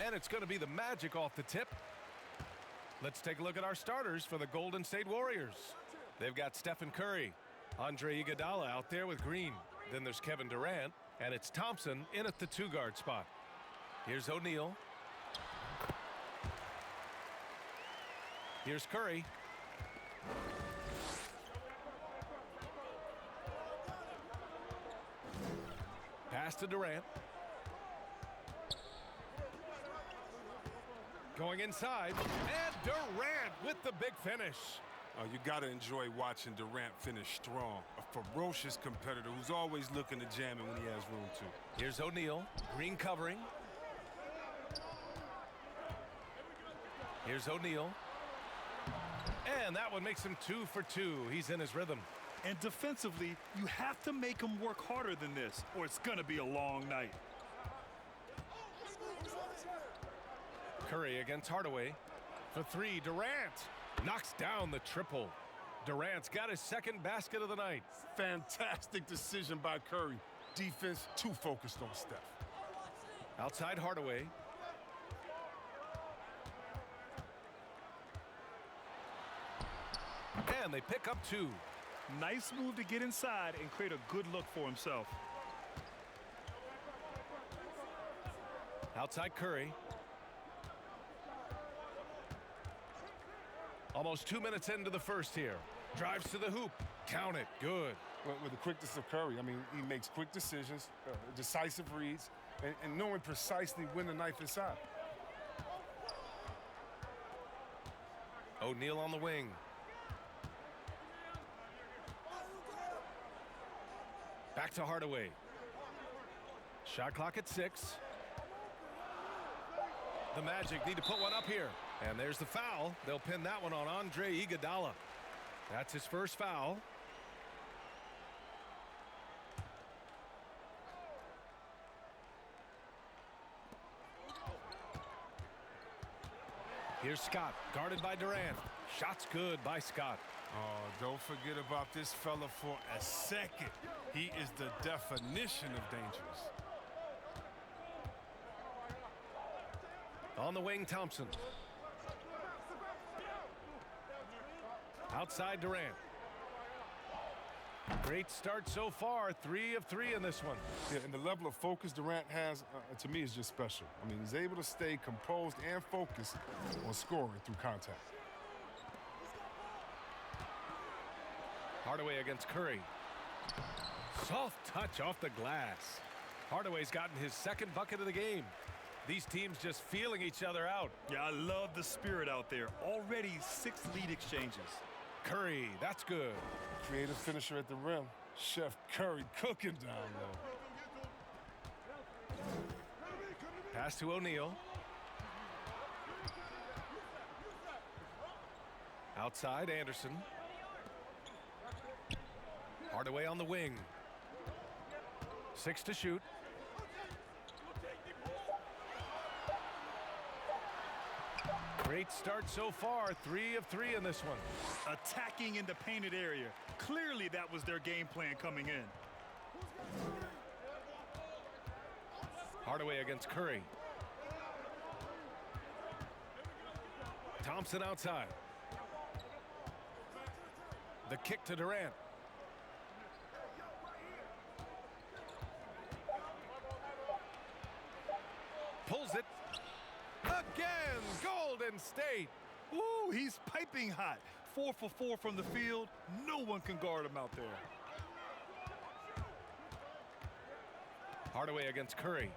And it's going to be the Magic off the tip. Let's take a look at our starters for the Golden State Warriors. They've got Stephen Curry, Andre Iguodala out there with Green. Then there's Kevin Durant, and it's Thompson in at the 2-guard spot. Here's O'Neal. Here's Curry. Pass to Durant. Going inside, and Durant with the big finish. You got to enjoy watching Durant finish strong. A ferocious competitor who's always looking to jam it when he has room to. Here's O'Neal, Green covering. Here's O'Neal. And that one makes him 2 for 2. He's in his rhythm. And defensively, you have to make him work harder than this, or it's going to be a long night. Curry against Hardaway. For 3, Durant knocks down the triple. Durant's got his second basket of the night. Fantastic decision by Curry. Defense too focused on Steph. Outside Hardaway. And they pick up 2. Nice move to get inside and create a good look for himself. Outside Curry. Almost 2 minutes into the first here. Drives to the hoop. Count it. Good. With the quickness of Curry, I mean, he makes quick decisions, decisive reads, and knowing precisely when the knife inside. O'Neal on the wing. Back to Hardaway. Shot clock at 6. The Magic need to put one up here. And there's the foul. They'll pin that one on Andre Iguodala. That's his first foul. Here's Scott, guarded by Durant. Shot's good by Scott. Oh, don't forget about this fella for a second. He is the definition of dangerous. On the wing, Thompson. Outside Durant. Great start so far. 3 of 3 in this one. Yeah, and the level of focus Durant has, to me, is just special. I mean, he's able to stay composed and focused on scoring through contact. Hardaway against Curry. Soft touch off the glass. Hardaway's gotten his second bucket of the game. These teams just feeling each other out. Yeah, I love the spirit out there. Already 6 lead exchanges. Curry, that's good. Creative finisher at the rim. Chef Curry cooking down low. Pass to O'Neal. Outside, Anderson. Hardaway on the wing. 6 to shoot. Great start so far. 3 of 3 in this one. Attacking in the painted area. Clearly that was their game plan coming in. Hardaway against Curry. Thompson outside. The kick to Durant. Pulls it. Again, Golden State. Ooh, he's piping hot. 4 for 4 from the field. No one can guard him out there. Hardaway against Curry.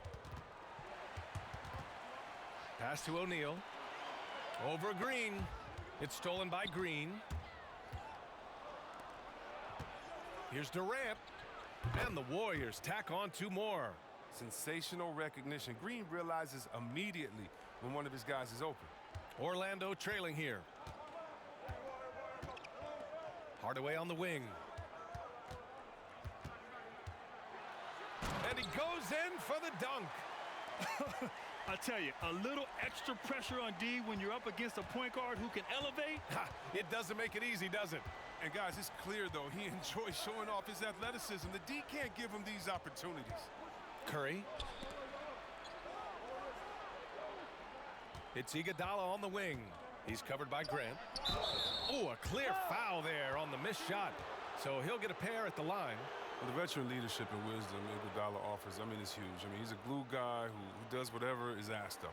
Pass to O'Neal. Over Green. It's stolen by Green. Here's Durant. And the Warriors tack on 2 more. Sensational recognition. Green realizes immediately when one of his guys is open. Orlando trailing here. Hardaway on the wing. And he goes in for the dunk. I tell you, a little extra pressure on D when you're up against a point guard who can elevate. It doesn't make it easy, does it? And guys, it's clear, though, he enjoys showing off his athleticism. The D can't give him these opportunities. Curry. It's Iguodala on the wing. He's covered by Grant. Oh, a clear foul there on the missed shot. So he'll get a pair at the line. Well, the veteran leadership and wisdom Iguodala offers, I mean, it's huge. I mean, he's a glue guy who does whatever is asked of him.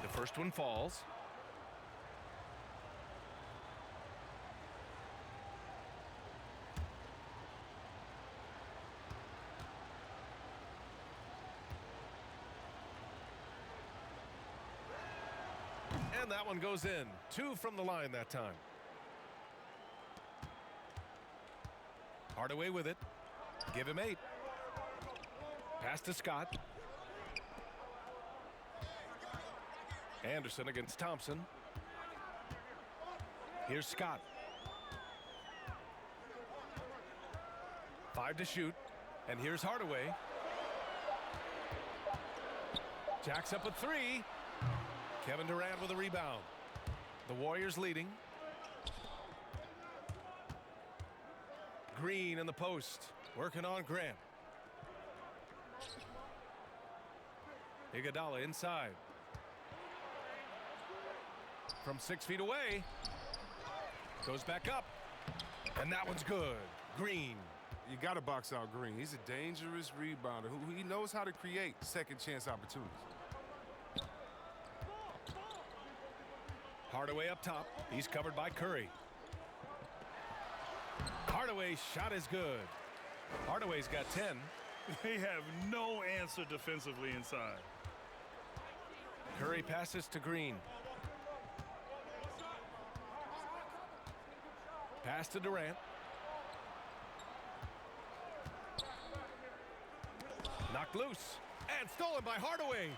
The first one falls. And that one goes in. 2 from the line that time. Hardaway with it. Give him 8. Pass to Scott. Anderson against Thompson. Here's Scott. 5 to shoot. And here's Hardaway. Jacks up at 3. Kevin Durant with a rebound. The Warriors leading. Green in the post. Working on Grant. Iguodala inside. From 6 feet away. Goes back up. And that one's good. Green. You got to box out Green. He's a dangerous rebounder who he knows how to create second chance opportunities. Hardaway up top. He's covered by Curry. Hardaway's shot is good. Hardaway's got 10. They have no answer defensively inside. Curry passes to Green. Pass to Durant. Knocked loose. And stolen by Hardaway.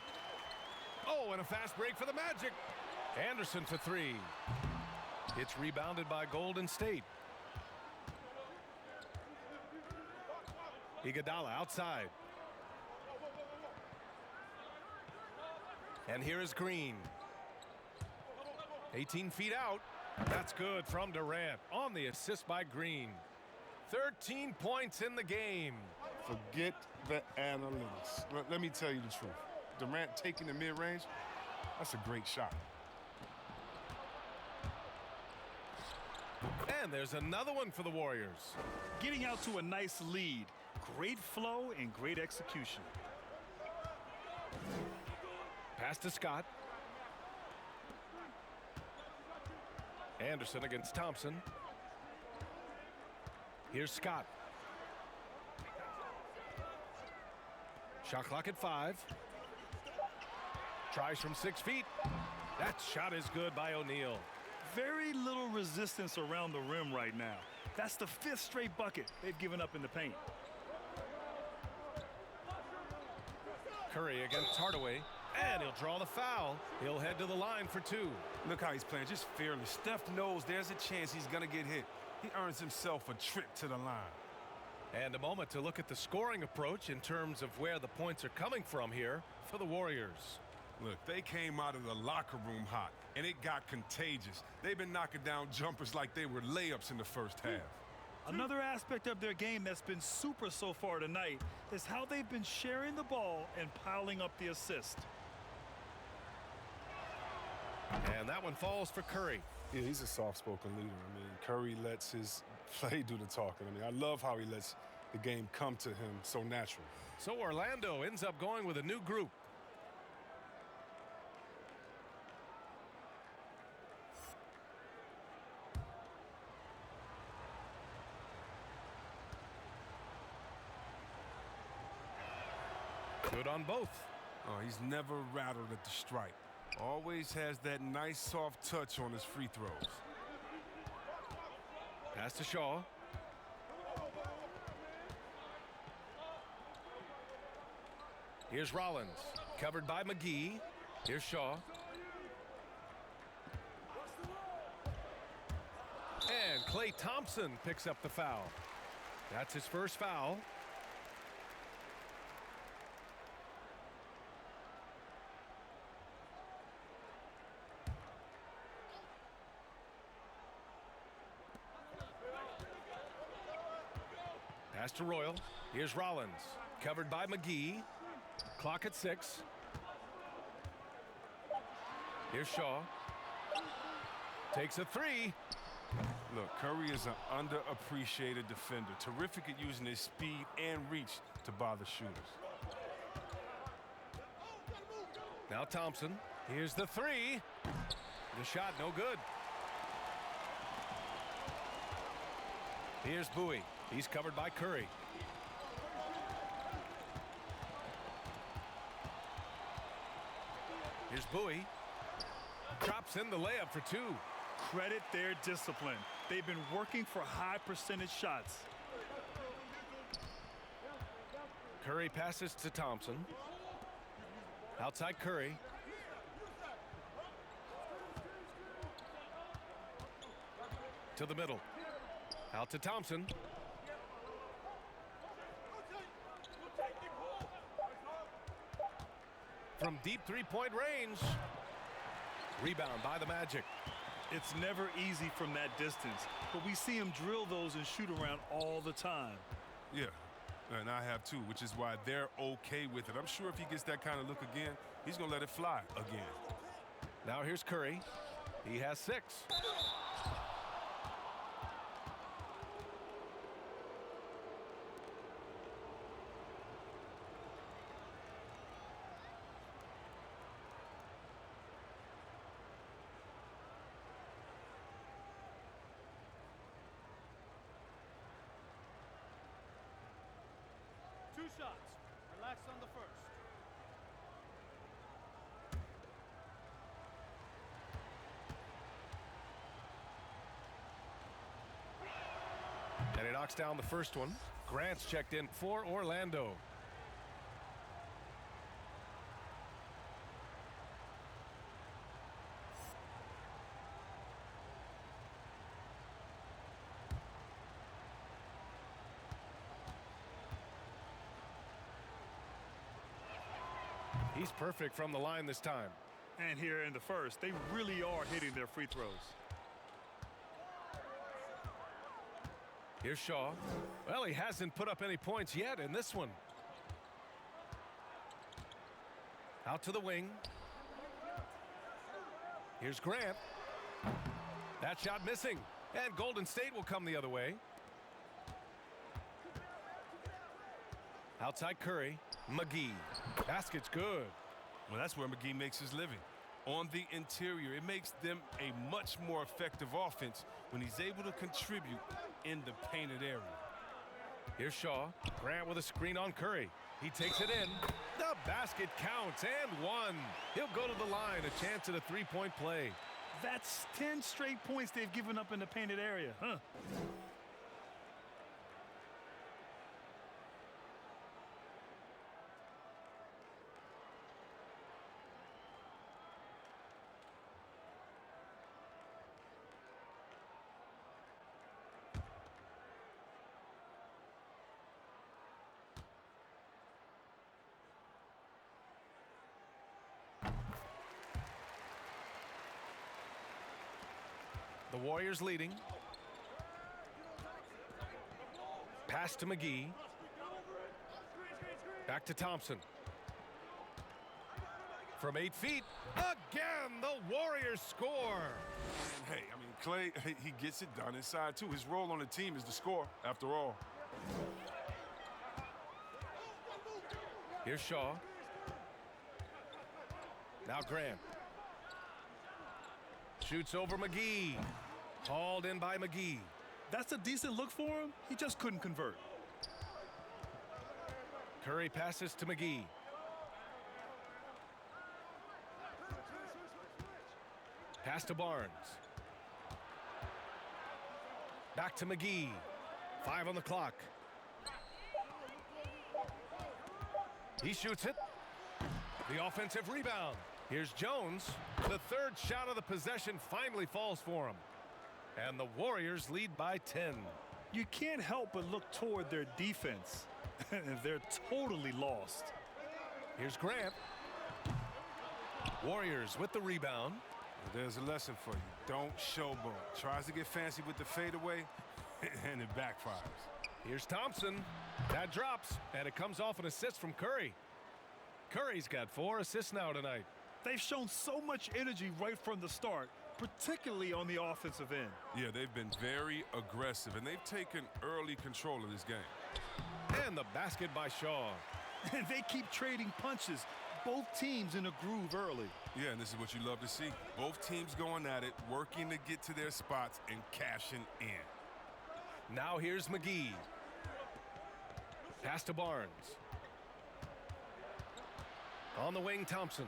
Oh, and a fast break for the Magic. Anderson for 3. It's rebounded by Golden State. Iguodala outside. And here is Green. 18 feet out. That's good from Durant on the assist by Green. 13 points in the game. Forget the analytics. Let me tell you the truth. Durant taking the mid-range, that's a great shot. And there's another one for the Warriors. Getting out to a nice lead. Great flow and great execution. Pass to Scott. Anderson against Thompson. Here's Scott. Shot clock at 5. Tries from 6 feet. That shot is good by O'Neal. Very little resistance around the rim right now. That's the 5th straight bucket they've given up in the paint. Curry against Hardaway. And he'll draw the foul. He'll head to the line for 2. Look how he's playing, just fearless. Steph knows there's a chance he's going to get hit. He earns himself a trip to the line. And a moment to look at the scoring approach in terms of where the points are coming from here for the Warriors. Look, they came out of the locker room hot, and it got contagious. They've been knocking down jumpers like they were layups in the first half. Another aspect of their game that's been super so far tonight is how they've been sharing the ball and piling up the assist. And that one falls for Curry. Yeah, he's a soft-spoken leader. I mean, Curry lets his play do the talking. I mean, I love how he lets the game come to him so natural. So Orlando ends up going with a new group. Good on both. Oh, he's never rattled at the stripe. Always has that nice soft touch on his free throws. Pass to Shaw. Here's Rollins, covered by McGee. Here's Shaw. And Klay Thompson picks up the foul. That's his first foul. Pass to Royal. Here's Rollins. Covered by McGee. Clock at 6. Here's Shaw. Takes a 3. Look, Curry is an underappreciated defender. Terrific at using his speed and reach to bother shooters. Now Thompson. Here's the 3. The shot no good. Here's Bowie. He's covered by Curry. Here's Bowie. Drops in the layup for 2. Credit their discipline. They've been working for high percentage shots. Curry passes to Thompson. Outside Curry. To the middle. Out to Thompson. From deep three-point range. Rebound by the Magic. It's never easy from that distance, but we see him drill those and shoot around all the time. Yeah, and I have too, which is why they're okay with it. I'm sure if he gets that kind of look again, he's going to let it fly again. Now here's Curry. He has 6. Two shots. Relax on the first. And he knocks down the first one. Grant's checked in for Orlando. He's perfect from the line this time. And here in the first, they really are hitting their free throws. Here's Shaw. Well, he hasn't put up any points yet in this one. Out to the wing. Here's Grant. That shot missing. And Golden State will come the other way. Outside Curry. McGee. Basket's good. Well, that's where McGee makes his living. On the interior, it makes them a much more effective offense when he's able to contribute in the painted area. Here's Shaw. Grant with a screen on Curry. He takes it in. The basket counts and 1. He'll go to the line. A chance at a three-point play. That's 10 straight points they've given up in the painted area, huh? The Warriors leading. Pass to McGee. Back to Thompson. From 8 feet. Again, the Warriors score. And hey, I mean, Clay, he gets it done inside, too. His role on the team is to score, after all. Here's Shaw. Now Grant. Shoots over McGee. Hauled in by McGee. That's a decent look for him. He just couldn't convert. Curry passes to McGee. Pass to Barnes. Back to McGee. 5 on the clock. He shoots it. The offensive rebound. Here's Jones. The third shot of the possession finally falls for him. And the Warriors lead by 10. You can't help but look toward their defense. They're totally lost. Here's Grant. Warriors with the rebound. There's a lesson for you. Don't showboat. Tries to get fancy with the fadeaway, and it backfires. Here's Thompson. That drops, and it comes off an assist from Curry. Curry's got 4 assists now tonight. They've shown so much energy right from the start, particularly on the offensive end. Yeah, they've been very aggressive, and they've taken early control of this game. And the basket by Shaw. And they keep trading punches. Both teams in a groove early. Yeah, and this is what you love to see. Both teams going at it, working to get to their spots and cashing in. Now here's McGee. Pass to Barnes. On the wing, Thompson.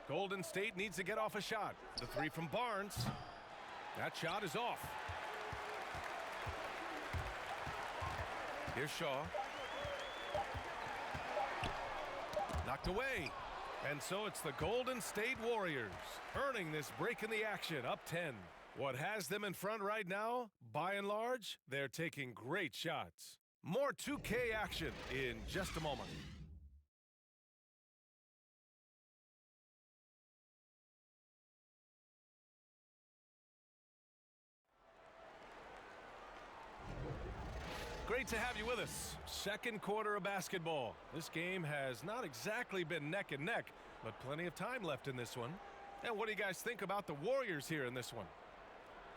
Golden State needs to get off a shot. The 3 from Barnes. That shot is off. Here's Shaw. Knocked away. And so it's the Golden State Warriors earning this break in the action, up 10. What has them in front right now, by and large, they're taking great shots. More 2K action in just a moment. Great to have you with us. Second quarter of basketball. This game has not exactly been neck and neck, but plenty of time left in this one. And what do you guys think about the Warriors here in this one?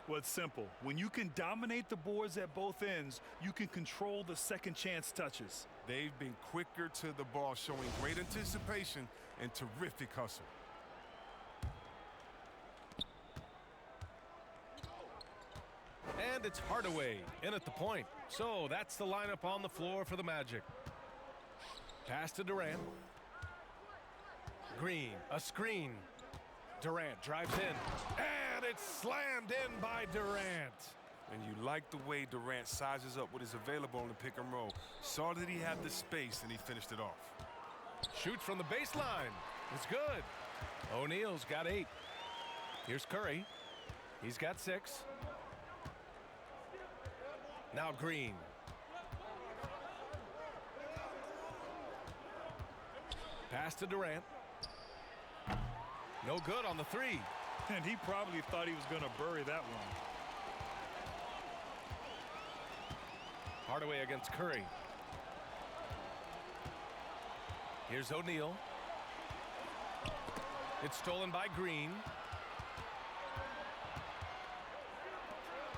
Well, it's simple. When you can dominate the boards at both ends, you can control the second chance touches. They've been quicker to the ball, showing great anticipation and terrific hustle. And it's Hardaway in at the point. So that's the lineup on the floor for the Magic. Pass to Durant. Green, a screen. Durant drives in, and it's slammed in by Durant. And you like the way Durant sizes up what is available on the pick and roll. Saw that he had the space, and he finished it off. Shoots from the baseline. It's good. O'Neal's got 8. Here's Curry. He's got 6. Now Green. Pass to Durant. No good on the 3. And he probably thought he was going to bury that one. Hardaway against Curry. Here's O'Neal. It's stolen by Green.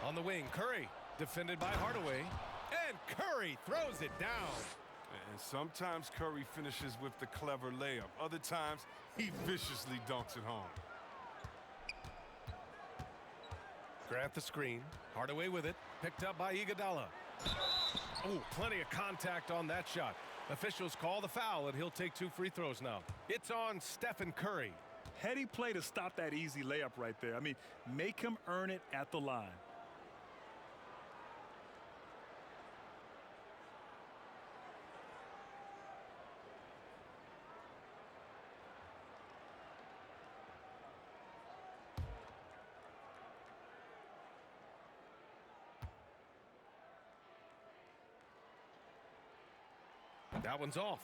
On the wing, Curry. Defended by Hardaway. And Curry throws it down. And sometimes Curry finishes with the clever layup. Other times, he viciously dunks it home. Grant the screen. Hardaway with it. Picked up by Iguodala. Oh, plenty of contact on that shot. Officials call the foul, and he'll take 2 free throws now. It's on Stephen Curry. Heady play to stop that easy layup right there. I mean, make him earn it at the line. That one's off.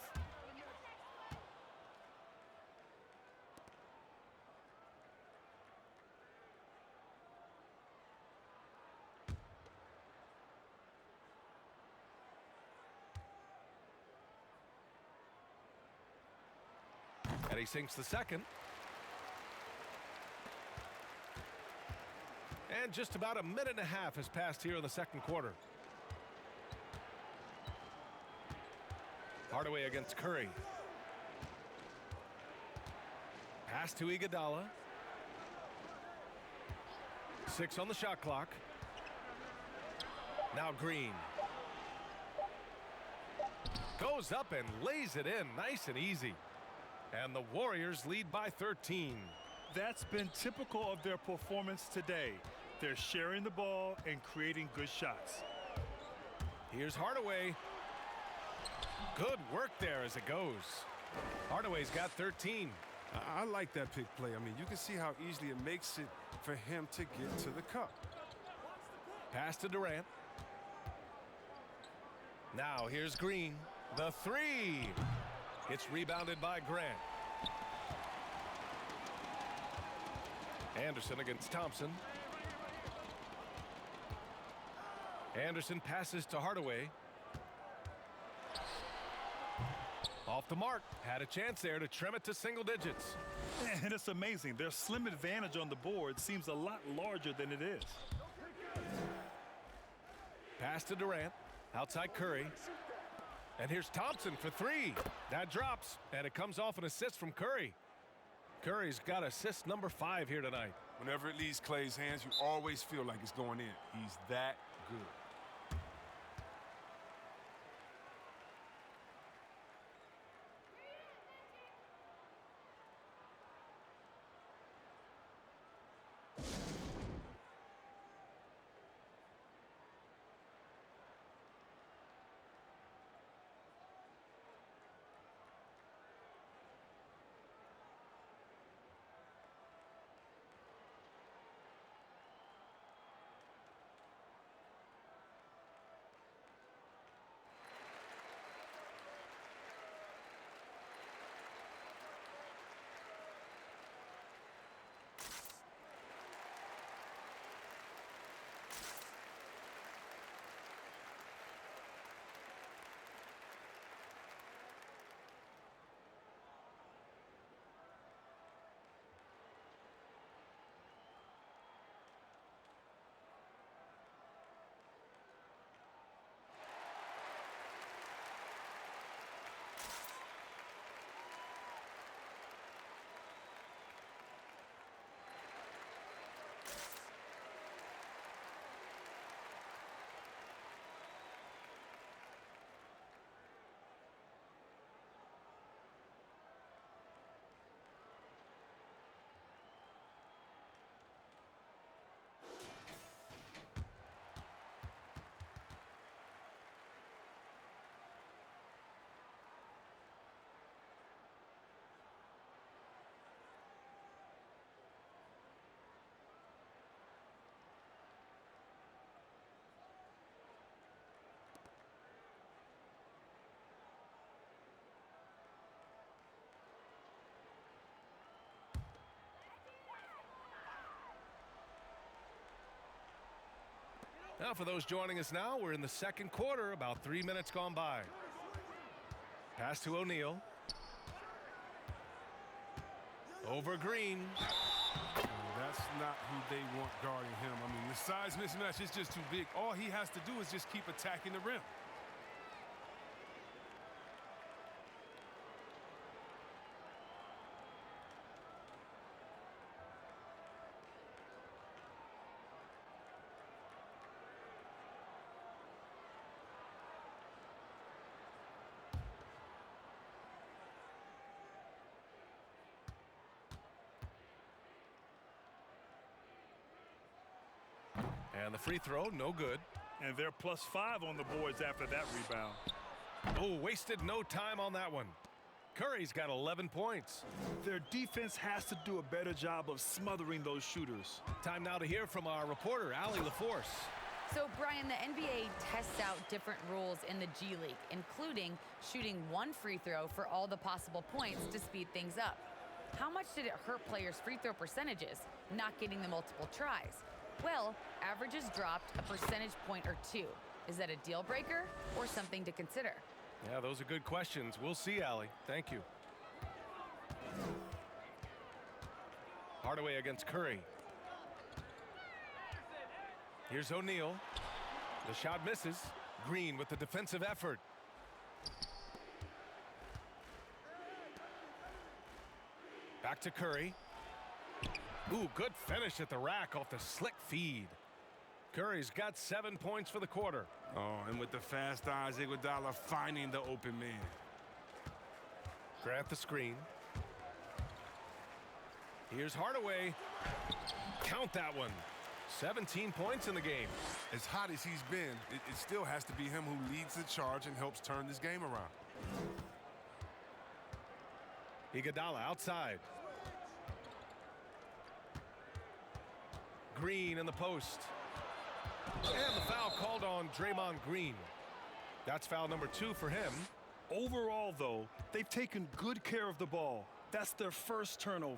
And he sinks the second. And just about a minute and a half has passed here in the second quarter. Hardaway against Curry. Pass to Iguodala. 6 on the shot clock. Now Green. Goes up and lays it in nice and easy. And the Warriors lead by 13. That's been typical of their performance today. They're sharing the ball and creating good shots. Here's Hardaway. Good work there as it goes. Hardaway's got 13. I like that pick play. I mean, you can see how easily it makes it for him to get to the cup. Pass to Durant. Now here's Green. The three. It's rebounded by Grant. Anderson against Thompson. Anderson passes to Hardaway. Off the mark. Had a chance there to trim it to single digits. And it's amazing. Their slim advantage on the board seems a lot larger than it is. Pass to Durant. Outside Curry. And here's Thompson for three. That drops, and it comes off an assist from Curry. Curry's got assist number 5 here tonight. Whenever it leaves Clay's hands, you always feel like it's going in. He's that good. Now for those joining us now, we're in the second quarter, about 3 minutes gone by. Pass to O'Neal. Over Green. That's not who they want guarding him. I mean, the size mismatch is just too big. All he has to do is just keep attacking the rim. And the free throw, no good. And they're +5 on the boards after that rebound. Oh, wasted no time on that one. Curry's got 11 points. Their defense has to do a better job of smothering those shooters. Time now to hear from our reporter, Allie LaForce. So, Brian, the NBA tests out different rules in the G League, including shooting 1 free throw for all the possible points to speed things up. How much did it hurt players' free throw percentages, not getting the multiple tries? Well, averages dropped a percentage point or 2. Is that a deal breaker or something to consider? Yeah, those are good questions. We'll see, Allie. Thank you. Hardaway against Curry. Here's O'Neal. The shot misses. Green with the defensive effort. Back to Curry. Ooh, good finish at the rack off the slick feed. Curry's got 7 points for the quarter. Oh, and with the fast eyes, Iguodala finding the open man. Grant the screen. Here's Hardaway. Count that one. 17 points in the game. As hot as he's been, it still has to be him who leads the charge and helps turn this game around. Iguodala outside. Green in the post. And the foul called on Draymond Green. That's foul number 2 for him. Overall, though, they've taken good care of the ball. That's their first turnover.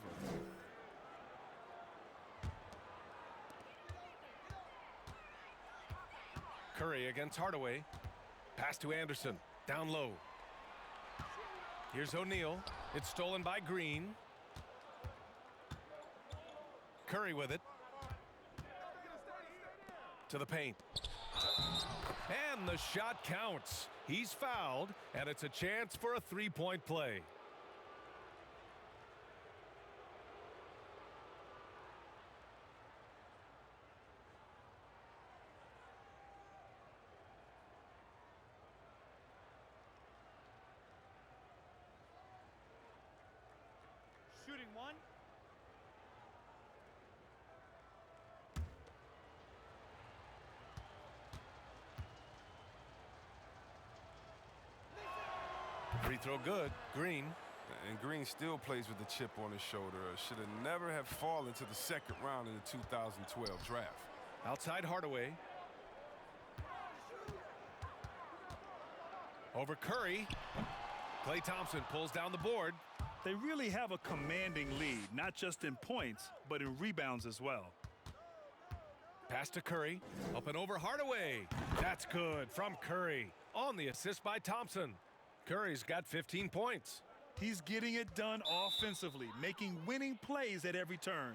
Curry against Hardaway. Pass to Anderson. Down low. Here's O'Neal. It's stolen by Green. Curry with it. To the paint. And the shot counts. He's fouled, and it's a chance for a three-point play. Shooting one. Free throw good. Green. And Green still plays with the chip on his shoulder. Should have never have fallen to the second round in the 2012 draft. Outside Hardaway. Over Curry. Klay Thompson pulls down the board. They really have a commanding lead, not just in points, but in rebounds as well. Pass to Curry. Up and over Hardaway. That's good from Curry. On the assist by Thompson. Curry's got 15 points. He's getting it done offensively, making winning plays at every turn.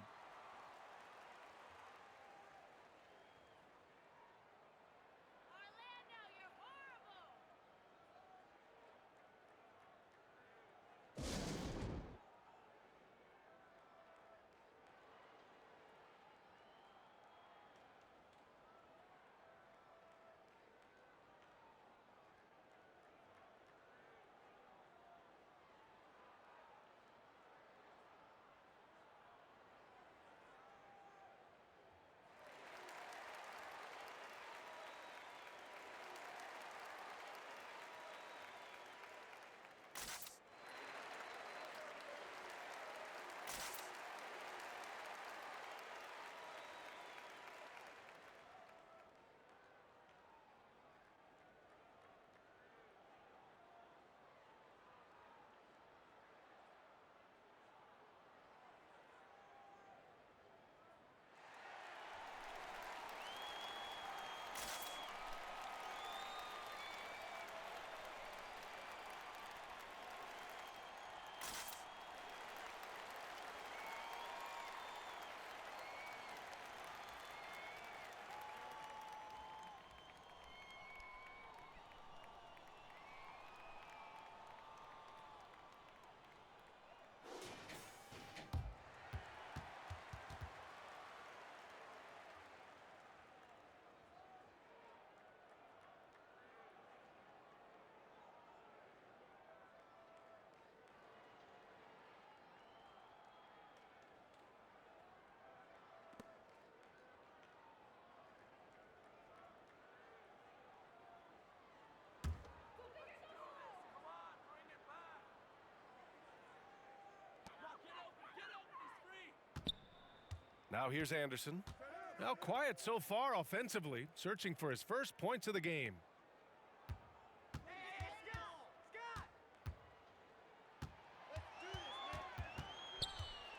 Now here's Anderson. Now quiet so far offensively, searching for his first points of the game.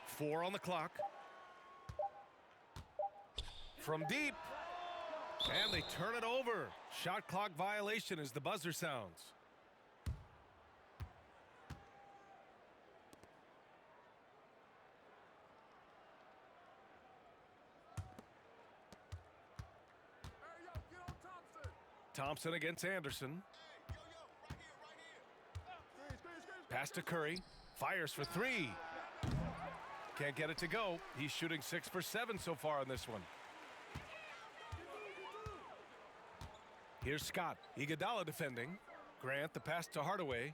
Four on the clock. From deep. And they turn it over. Shot clock violation as the buzzer sounds. Thompson against Anderson. Pass to Curry. Fires for three. Can't get it to go. He's shooting 6 for 7 so far on this one. Here's Scott. Iguodala defending. Grant the pass to Hardaway.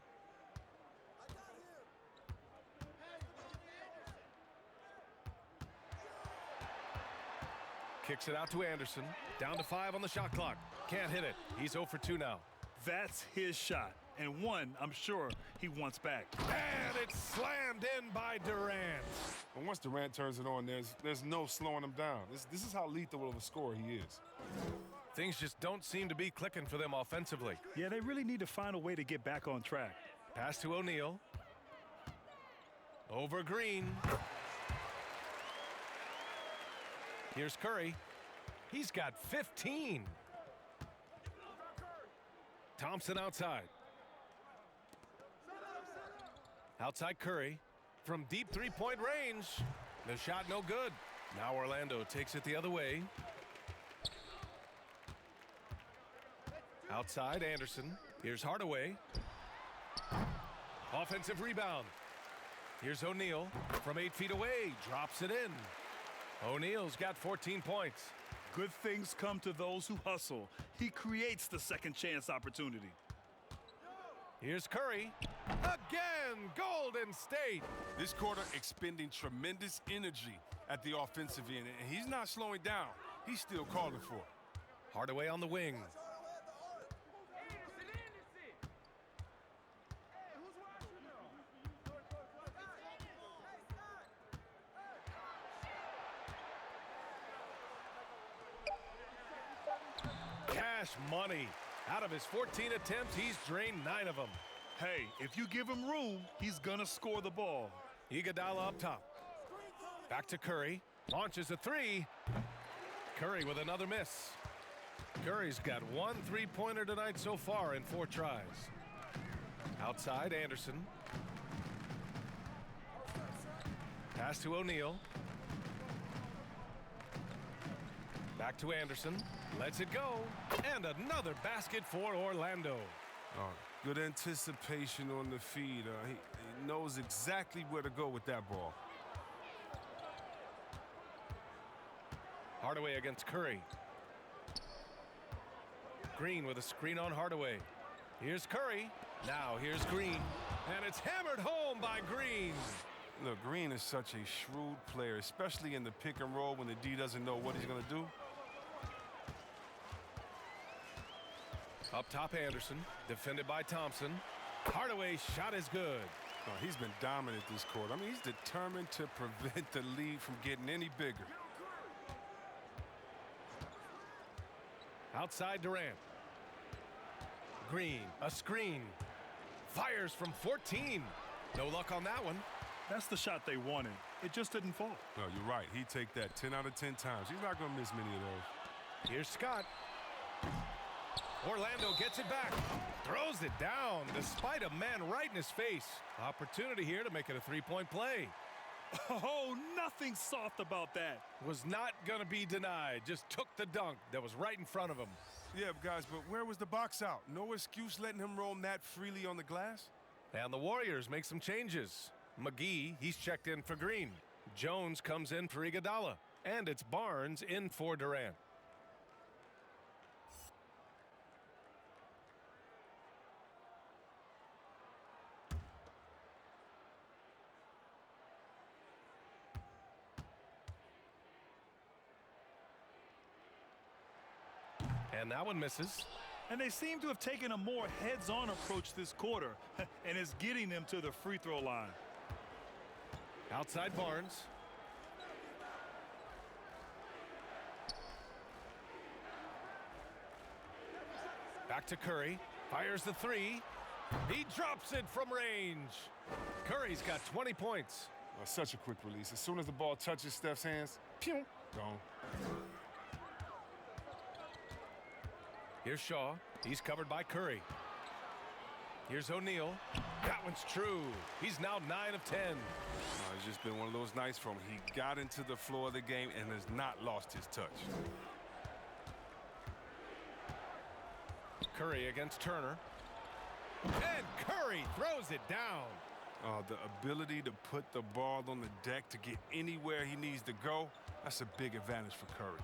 Kicks it out to Anderson. Down to 5 on the shot clock. Can't hit it. He's 0 for 2 now. That's his shot, and one I'm sure he wants back. And it's slammed in by Durant. And once Durant turns it on, there's no slowing him down. This is how lethal of a scorer he is. Things just don't seem to be clicking for them offensively. Yeah, they really need to find a way to get back on track. Pass to O'Neal. Over Green. Here's Curry. He's got 15. Thompson outside. Outside Curry. From deep three-point range. The shot no good. Now Orlando takes it the other way. Outside Anderson. Here's Hardaway. Offensive rebound. Here's O'Neal from 8 feet away. Drops it in. O'Neal's got 14 points. Good things come to those who hustle. He creates the second chance opportunity. Here's Curry. Again, Golden State. This quarter expending tremendous energy at the offensive end, and he's not slowing down. He's still calling for it. Hardaway on the wing. Cash money. Out of his 14 attempts, he's drained 9 of them. Hey, if you give him room, he's gonna score the ball. Iguodala up top. Back to Curry. Launches a three. Curry with another miss. Curry's got 1 3-pointer tonight so far in 4 tries. Outside, Anderson. Pass to O'Neal. Back to Anderson. Lets it go. And another basket for Orlando. Good anticipation on the feed. He knows exactly where to go with that ball. Hardaway against Curry. Green with a screen on Hardaway. Here's Curry. Now here's Green. And it's hammered home by Green. Look, Green is such a shrewd player, especially in the pick and roll when the D doesn't know what he's going to do. Up top, Anderson. Defended by Thompson. Hardaway's shot is good. Oh, he's been dominant this quarter. I mean, he's determined to prevent the lead from getting any bigger. Outside Durant. Green, a screen. Fires from 14. No luck on that one. That's the shot they wanted. It just didn't fall. No, you're right. He'd take that 10 out of 10 times. He's not going to miss many of those. Here's Scott. Orlando gets it back. Throws it down despite a man right in his face. Opportunity here to make it a 3-point play. Oh, nothing soft about that. Was not going to be denied. Just took the dunk that was right in front of him. Yeah, guys, but where was the box out? No excuse letting him roam that freely on the glass? And the Warriors make some changes. McGee, he's checked in for Green. Jones comes in for Iguodala. And it's Barnes in for Durant. And that one misses. And they seem to have taken a more heads-on approach this quarter, and it's getting them to the free throw line. Outside Barnes. Back to Curry. Fires the three. He drops it from range. Curry's got 20 points. Such a quick release. As soon as the ball touches Steph's hands, pew, gone. Here's Shaw. He's covered by Curry. Here's O'Neal. That one's true. He's now 9 of 10. It's just been one of those nights for him. He got into the flow of the game and has not lost his touch. Curry against Turner. And Curry throws it down. The ability to put the ball on the deck to get anywhere he needs to go, that's a big advantage for Curry.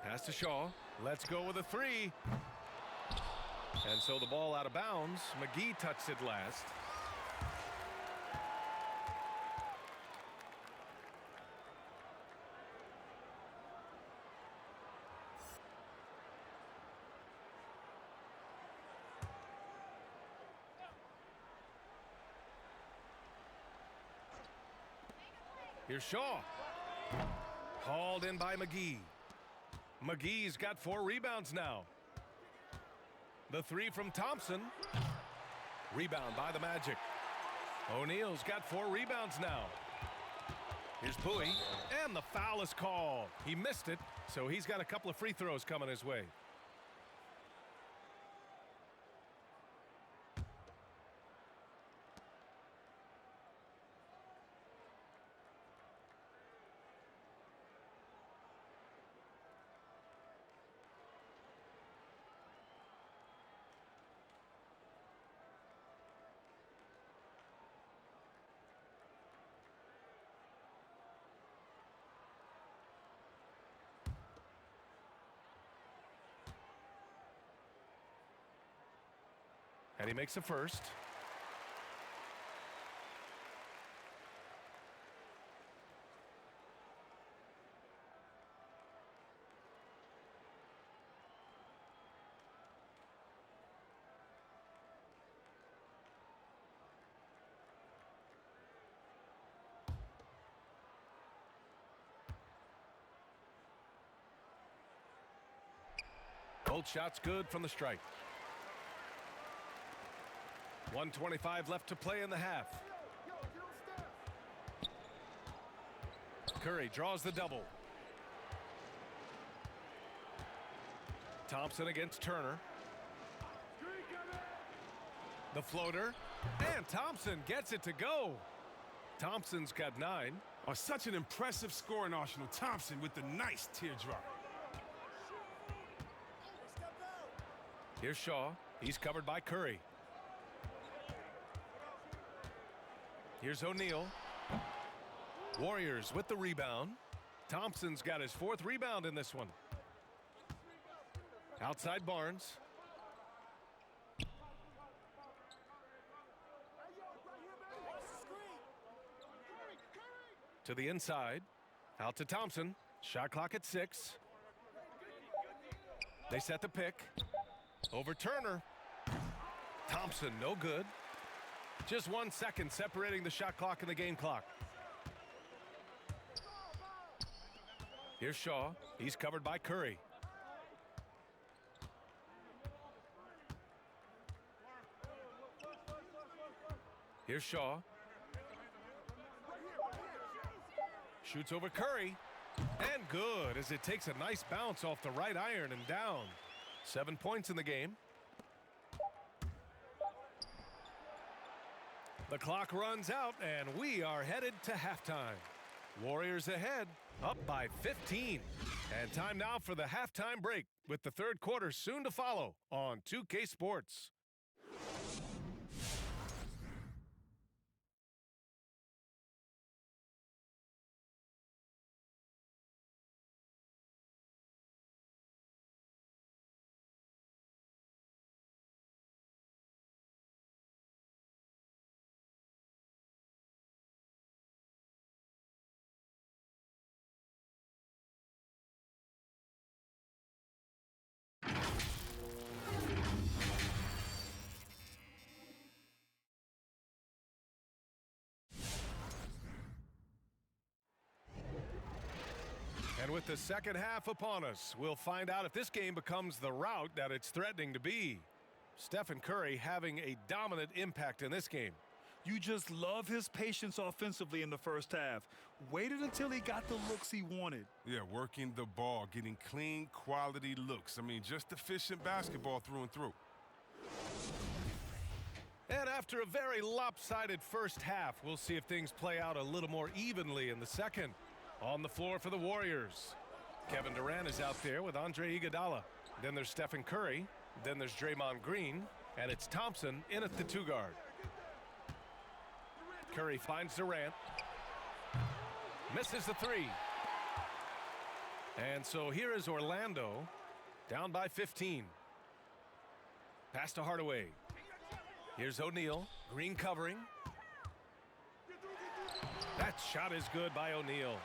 Pass to Shaw. Let's go with a three. And so the ball out of bounds. McGee touched it last. Here's Shaw. Hauled in by McGee. McGee's got 4 rebounds now. The 3 from Thompson. Rebound by the Magic. O'Neal's got 4 rebounds now. Here's Bowie, and the foul is called. He missed it, so he's got a couple of free throws coming his way. And he makes the first. Both shots good from the stripe. 1:25 left to play in the half. Curry draws the double. Thompson against Turner. The floater. And Thompson gets it to go. Thompson's got 9. Oh, such an impressive scoring arsenal. Thompson with the nice teardrop. Here's Shaw. He's covered by Curry. Here's O'Neal. Warriors with the rebound. Thompson's got his 4th rebound in this one. Outside Barnes. To the inside. Out to Thompson. Shot clock at 6. They set the pick. Over Turner. Thompson, no good. Just 1 second separating the shot clock and the game clock. Here's Shaw. He's covered by Curry. Here's Shaw. Shoots over Curry. And good, as it takes a nice bounce off the right iron and down. 7 points in the game. The clock runs out, and we are headed to halftime. Warriors ahead, up by 15. And time now for the halftime break, with the 3rd quarter soon to follow on 2K Sports. And with the second half upon us, we'll find out if this game becomes the rout that it's threatening to be. Stephen Curry having a dominant impact in this game. You just love his patience offensively in the first half. Waited until he got the looks he wanted. Yeah, working the ball, getting clean, quality looks. I mean, just efficient basketball through and through. And after a very lopsided first half, we'll see if things play out a little more evenly in the second. On the floor for the Warriors, Kevin Durant is out there with Andre Iguodala. Then there's Stephen Curry. Then there's Draymond Green. And it's Thompson in at the 2 guard. Curry finds Durant. Misses the 3. And so here is Orlando, down by 15. Pass to Hardaway. Here's O'Neal. Green covering. That shot is good by O'Neal.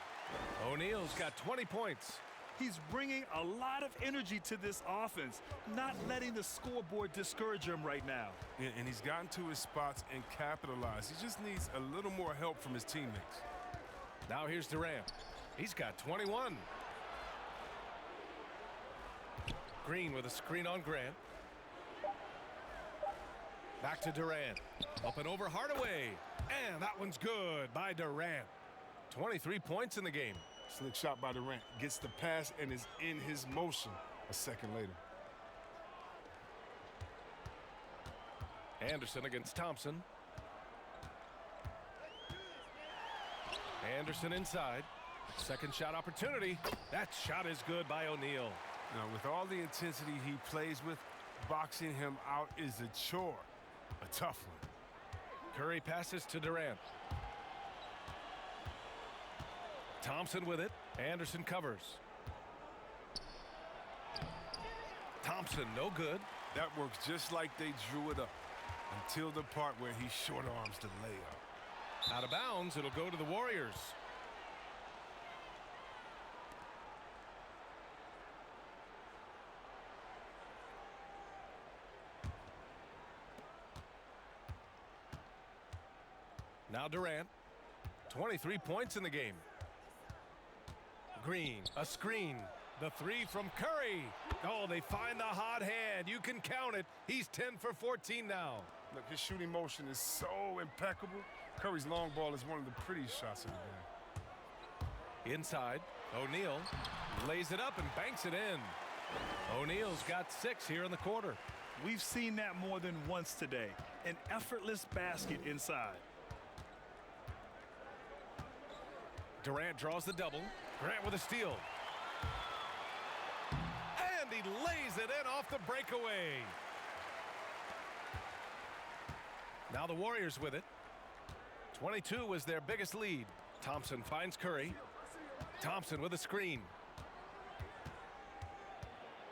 O'Neal's got 20 points. He's bringing a lot of energy to this offense, not letting the scoreboard discourage him right now. Yeah, and he's gotten to his spots and capitalized. He just needs a little more help from his teammates. Now here's Durant. He's got 21. Green with a screen on Grant. Back to Durant. Up and over Hardaway. And that one's good by Durant. 23 points in the game. Slick shot by Durant. Gets the pass and is in his motion a second later. Anderson against Thompson. Anderson inside. Second shot opportunity. That shot is good by O'Neal. Now, with all the intensity he plays with, boxing him out is a chore. A tough one. Curry passes to Durant. Thompson with it. Anderson covers. Thompson, no good. That works just like they drew it up until the part where he short arms the layup. Out of bounds, it'll go to the Warriors. Now Durant. 23 points in the game. Green, a screen. The three from Curry. Oh, they find the hot hand. You can count it. He's 10 for 14 now. Look, his shooting motion is so impeccable. Curry's long ball is one of the prettiest shots of the game. Inside, O'Neal lays it up and banks it in. O'Neal's got 6 here in the quarter. We've seen that more than once today. An effortless basket inside. Durant draws the double. Grant with a steal. And he lays it in off the breakaway. Now the Warriors with it. 22 was their biggest lead. Thompson finds Curry. Thompson with a screen.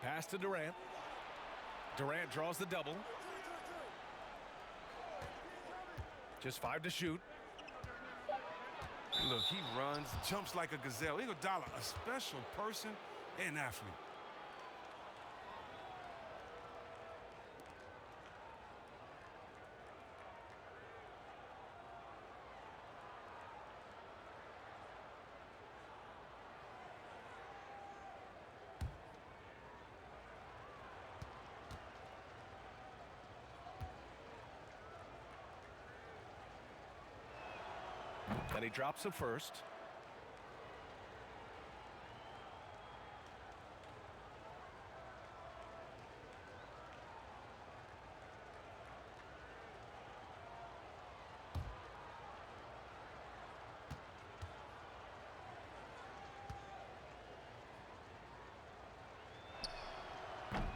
Pass to Durant. Durant draws the double. Just 5 to shoot. Look, he runs, jumps like a gazelle. Iguodala, a special person and athlete. And he drops it first.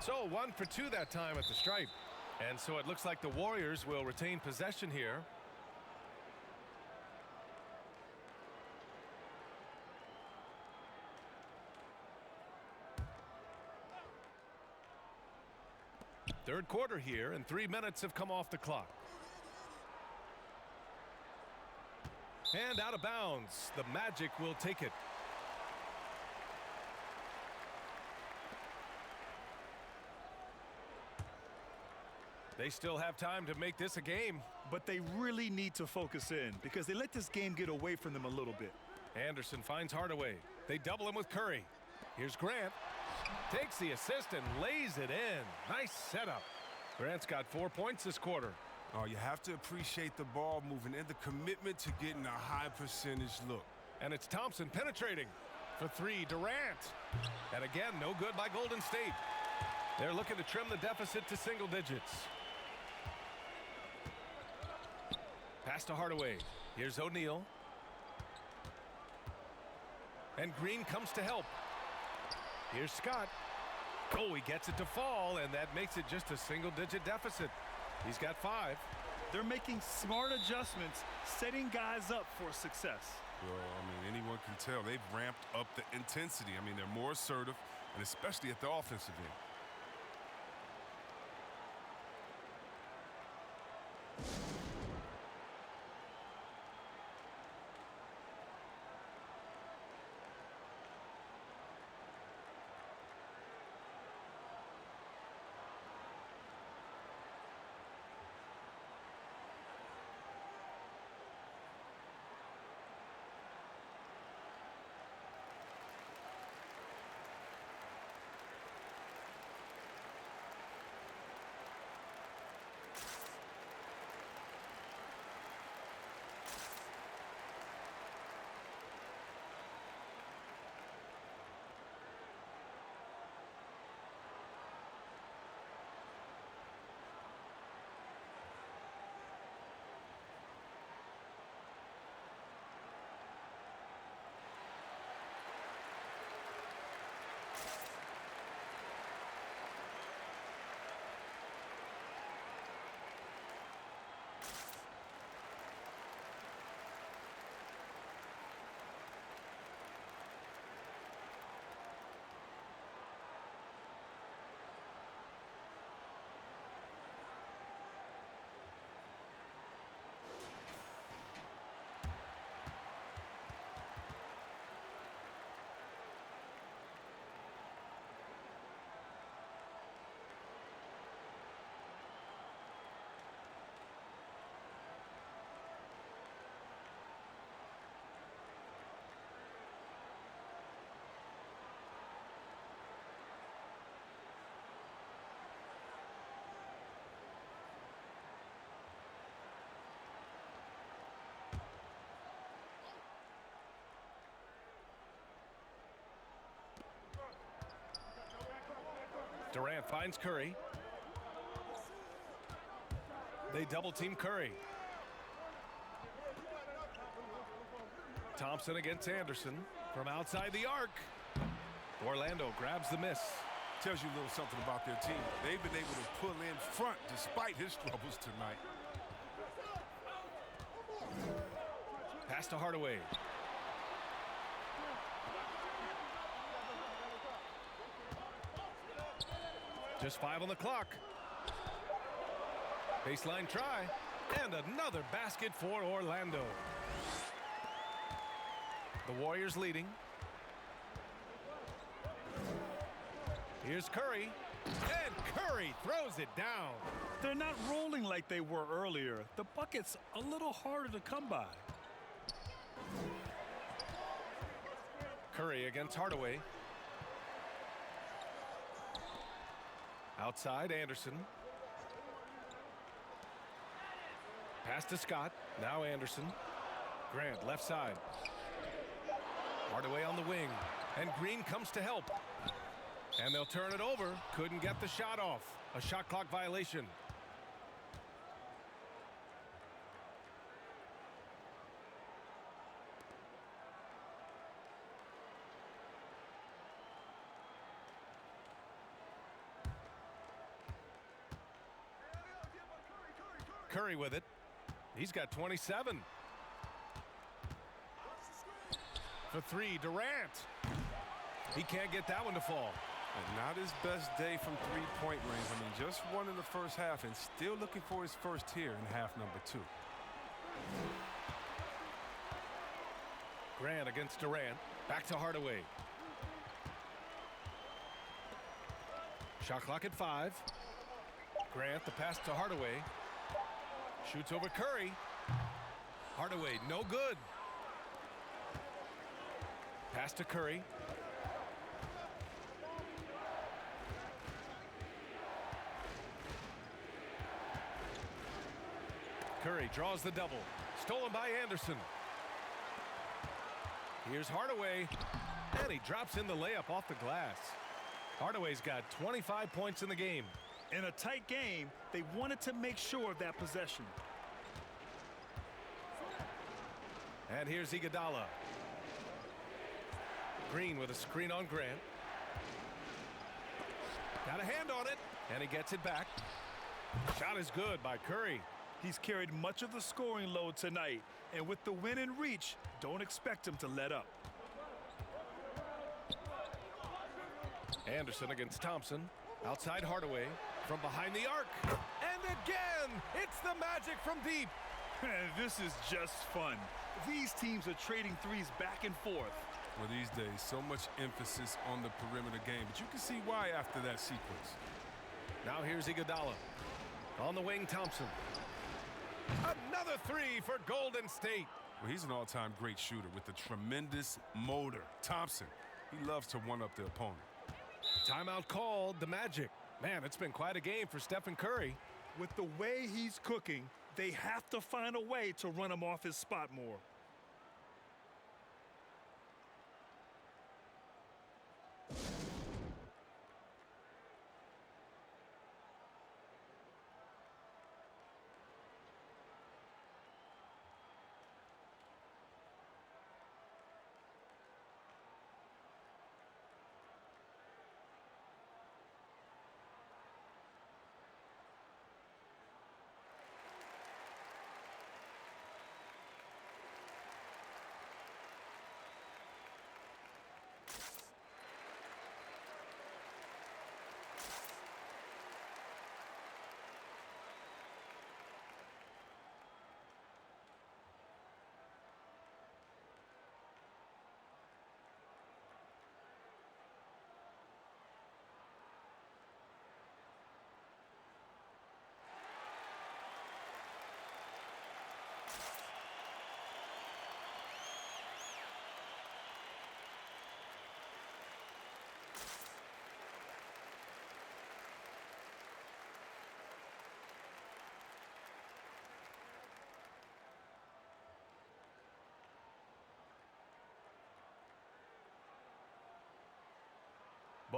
So 1 for 2 that time at the stripe. And so it looks like the Warriors will retain possession here. Third quarter here, and 3 minutes have come off the clock. And out of bounds. The Magic will take it. They still have time to make this a game. But they really need to focus in because they let this game get away from them a little bit. Anderson finds Hardaway. They double him with Curry. Here's Grant. Takes the assist and lays it in. Nice setup. Grant's got 4 points this quarter. Oh, you have to appreciate the ball moving and the commitment to getting a high percentage look. And it's Thompson penetrating for 3. Durant. And again, no good by Golden State. They're looking to trim the deficit to single digits. Pass to Hardaway. Here's O'Neal. And Green comes to help. Here's Scott. Oh, he gets it to fall, and that makes it just a single-digit deficit. He's got 5. They're making smart adjustments, setting guys up for success. Well, I mean, anyone can tell they've ramped up the intensity. I mean, they're more assertive, and especially at the offensive end. Durant finds Curry. They double team Curry. Thompson against Anderson from outside the arc. Orlando grabs the miss. Tells you a little something about their team. They've been able to pull in front despite his troubles tonight. Pass to Hardaway. Just 5 on the clock. Baseline try. And another basket for Orlando. The Warriors leading. Here's Curry. And Curry throws it down. They're not rolling like they were earlier. The bucket's a little harder to come by. Curry against Hardaway. Outside, Anderson. Pass to Scott. Now Anderson. Grant, left side. Hardaway on the wing. And Green comes to help. And they'll turn it over. Couldn't get the shot off. A shot clock violation. Curry with it. He's got 27. For 3, Durant. He can't get that one to fall. And not his best day from three-point range. I mean, just one in the first half and still looking for his first here in half number 2. Grant against Durant. Back to Hardaway. Shot clock at 5. Grant, the pass to Hardaway. Shoots over Curry. Hardaway, no good. Pass to Curry. Curry draws the double. Stolen by Anderson. Here's Hardaway. And he drops in the layup off the glass. Hardaway's got 25 points in the game. In a tight game, they wanted to make sure of that possession. And here's Iguodala. Green with a screen on Grant. Got a hand on it, and he gets it back. Shot is good by Curry. He's carried much of the scoring load tonight, and with the win in reach, don't expect him to let up. Anderson against Thompson. Outside Hardaway. From behind the arc. And again, it's the magic from deep. This is just fun. These teams are trading threes back and forth. Well, these days, so much emphasis on the perimeter game, but you can see why after that sequence. Now here's Iguodala. On the wing, Thompson. Another 3 for Golden State. Well, he's an all-time great shooter with a tremendous motor. Thompson, he loves to one-up the opponent. Timeout called, the Magic. Man, it's been quite a game for Stephen Curry. With the way he's cooking, they have to find a way to run him off his spot more.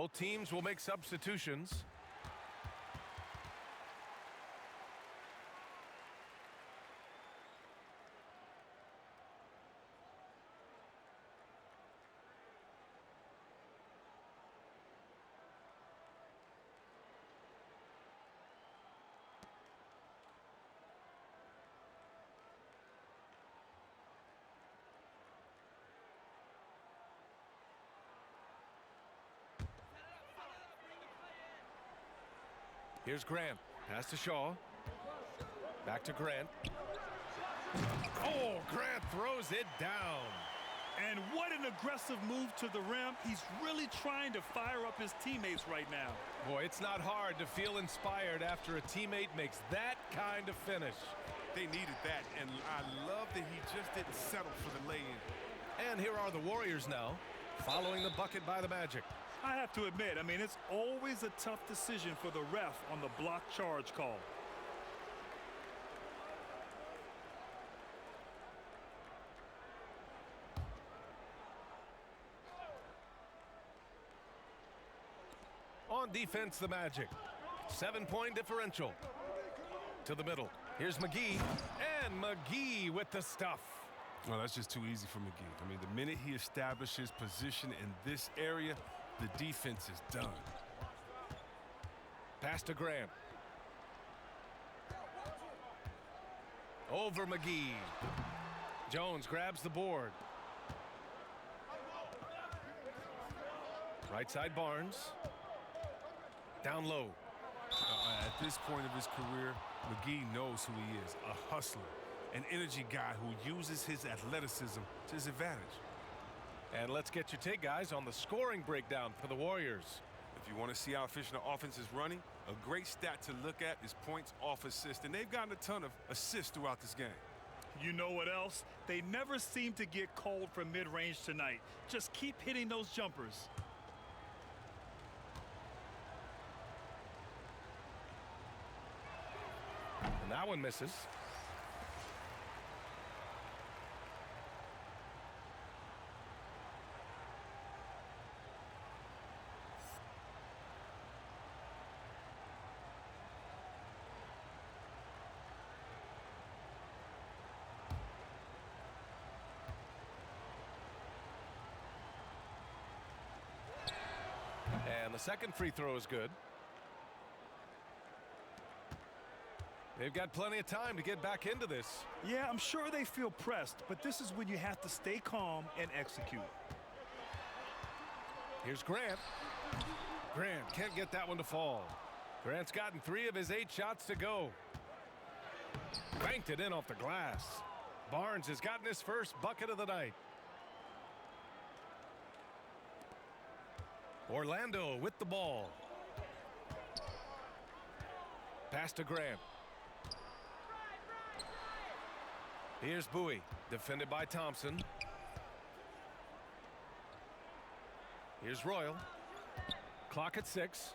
Both teams will make substitutions. Here's Grant. Pass to Shaw. Back to Grant. Oh, Grant throws it down. And what an aggressive move to the rim. He's really trying to fire up his teammates right now. Boy, it's not hard to feel inspired after a teammate makes that kind of finish. They needed that, and I love that he just didn't settle for the lay-in. And here are the Warriors now, following the bucket by the Magic. I have to admit, it's always a tough decision for the ref on the block charge call. On defense, the Magic. 7-point differential. To the middle. Here's McGee. And McGee with the stuff. Well, that's just too easy for McGee. The minute he establishes position in this area, the defense is done. Pass to Grant. Over McGee. Jones grabs the board. Right side Barnes. Down low. At this point of his career, McGee knows who he is, a hustler, an energy guy who uses his athleticism to his advantage. And let's get your take, guys, on the scoring breakdown for the Warriors. If you want to see how efficient the offense is running, a great stat to look at is points off assist, and they've gotten a ton of assists throughout this game. You know what else? They never seem to get cold from mid-range tonight. Just keep hitting those jumpers. And that one misses. And the second free throw is good. They've got plenty of time to get back into this. Yeah, I'm sure they feel pressed, but this is when you have to stay calm and execute. Here's Grant. Grant can't get that one to fall. Grant's gotten 3 of his 8 shots to go. Banked it in off the glass. Barnes has gotten his first bucket of the night. Orlando with the ball. Pass to Grant. Here's Bowie, defended by Thompson. Here's Royal. Clock at 6.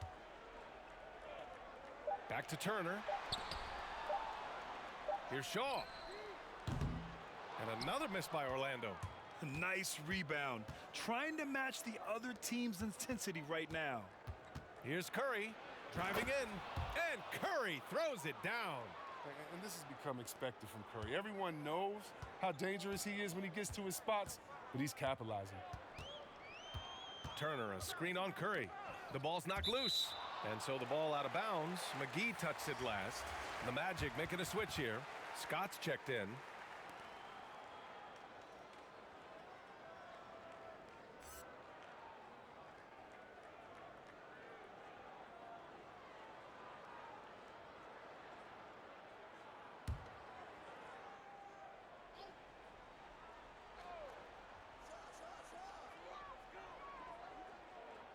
Back to Turner. Here's Shaw. And another miss by Orlando. Nice rebound. Trying to match the other team's intensity right now. Here's Curry, driving in, and Curry throws it down. And this has become expected from Curry. Everyone knows how dangerous he is when he gets to his spots, but he's capitalizing. Turner, a screen on Curry. The ball's knocked loose, and so the ball out of bounds. McGee touched it last. The Magic making a switch here. Scott's checked in.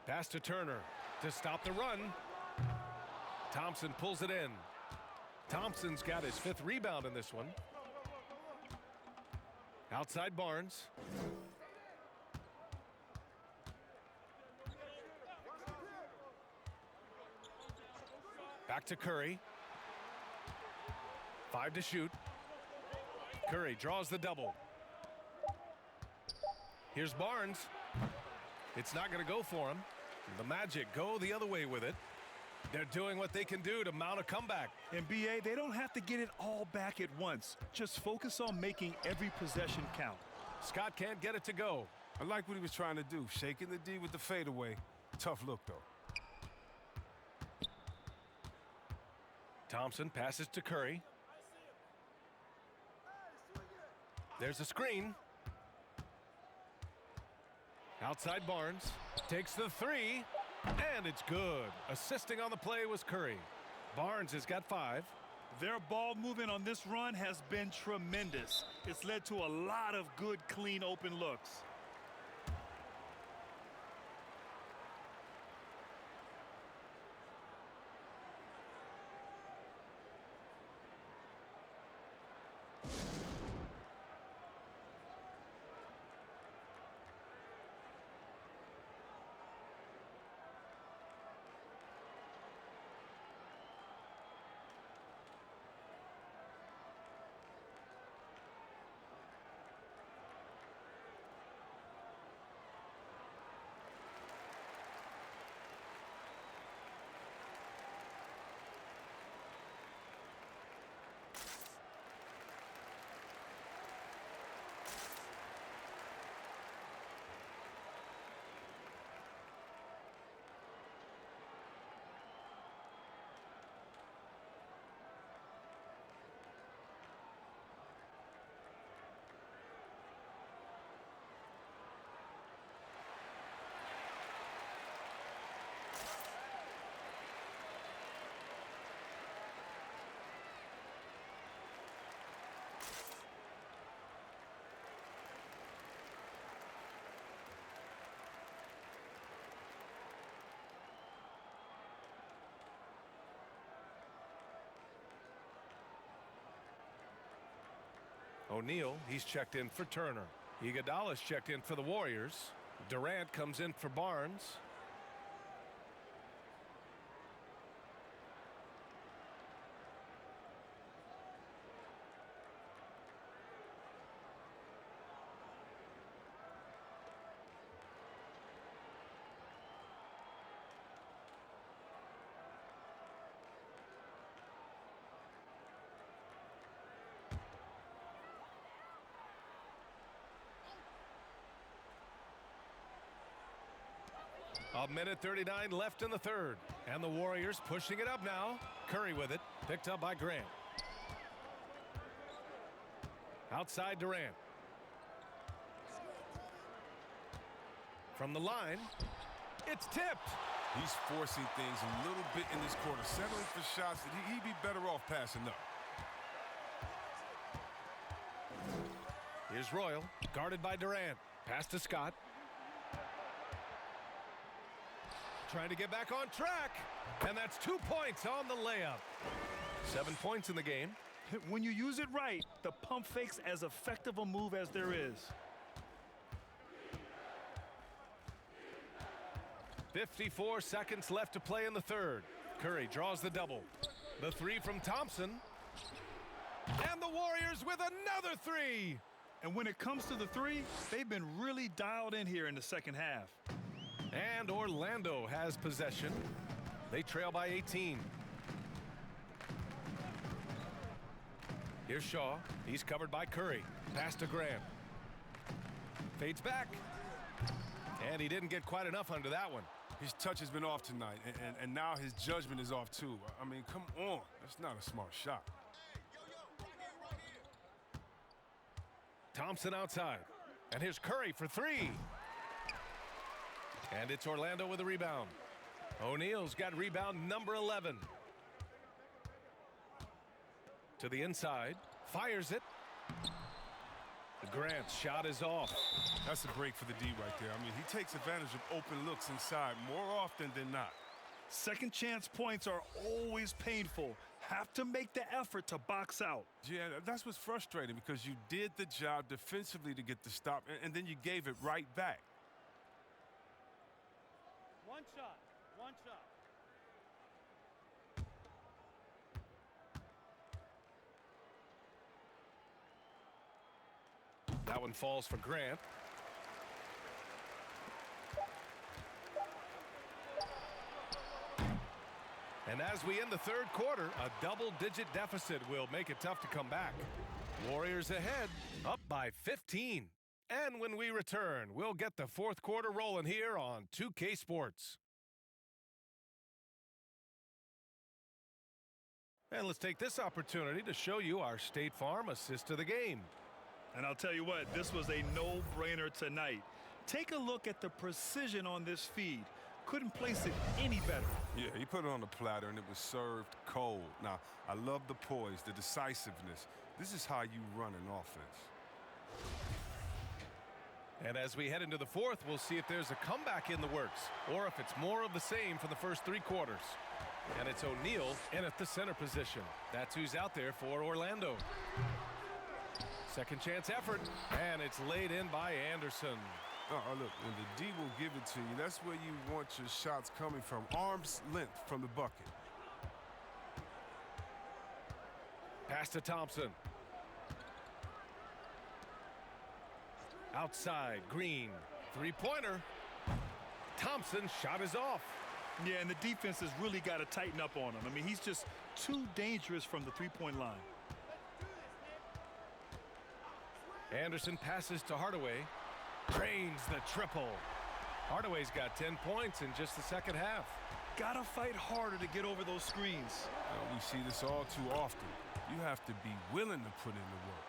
Pass to Turner to stop the run. Thompson pulls it in. Thompson's got his 5th rebound in this one. Outside Barnes. Back to Curry. 5 to shoot. Curry draws the double. Here's Barnes. It's not going to go for him. The Magic go the other way with it. They're doing what they can do to mount a comeback. In BA, they don't have to get it all back at once. Just focus on making every possession count. Scott can't get it to go. I like what he was trying to do, shaking the D with the fadeaway. Tough look, though. Thompson passes to Curry. There's a screen. Outside Barnes. Takes the three. And it's good. Assisting on the play was Curry. Barnes has got 5. Their ball movement on this run has been tremendous. It's led to a lot of good, clean, open looks. O'Neal, he's checked in for Turner. Iguodala's checked in for the Warriors. Durant comes in for Barnes. A minute 39 left in the third. And the Warriors pushing it up now. Curry with it. Picked up by Grant. Outside Durant. From the line. It's tipped. He's forcing things a little bit in this quarter, settling for shots that he'd be better off passing up. Here's Royal. Guarded by Durant. Pass to Scott. Trying to get back on track. And that's 2 points on the layup. 7 points in the game. When you use it right, the pump fake's as effective a move as there is. 54 seconds left to play in the third. Curry draws the double. The three from Thompson. And the Warriors with another three. And when it comes to the three, they've been really dialed in here in the second half. And Orlando has possession. They trail by 18. Here's Shaw. He's covered by Curry. Pass to Grant. Fades back. And he didn't get quite enough under that one. His touch has been off tonight, and now his judgment is off too. I mean, come on. That's not a smart shot. Thompson outside. And here's Curry for three. And it's Orlando with a rebound. O'Neal's got rebound number 11. To the inside. Fires it. Grant's shot is off. That's a break for the D right there. I mean, he takes advantage of open looks inside more often than not. Second chance points are always painful. Have to make the effort to box out. Yeah, that's what's frustrating because you did the job defensively to get the stop, and then you gave it right back. One shot. One shot. That one falls for Grant. And as we end the third quarter, a double-digit deficit will make it tough to come back. Warriors ahead, up by 15. And when we return, we'll get the fourth quarter rolling here on 2K Sports. And let's take this opportunity to show you our State Farm assist to the game. And I'll tell you what, this was a no-brainer tonight. Take a look at the precision on this feed. Couldn't place it any better. Yeah, he put it on the platter and it was served cold. Now, I love the poise, the decisiveness. This is how you run an offense. And as we head into the fourth, we'll see if there's a comeback in the works or if it's more of the same for the first three quarters. And it's O'Neal in at the center position. That's who's out there for Orlando. Second chance effort, and it's laid in by Anderson. Oh, look, and the D will give it to you. That's where you want your shots coming from. Arm's length from the bucket. Pass to Thompson. Outside, Green. Three-pointer. Thompson's shot is off. Yeah, and the defense has really got to tighten up on him. I mean, he's just too dangerous from the three-point line. Anderson passes to Hardaway. Drains the triple. Hardaway's got 10 points in just the second half. Gotta fight harder to get over those screens. We see this all too often. You have to be willing to put in the work.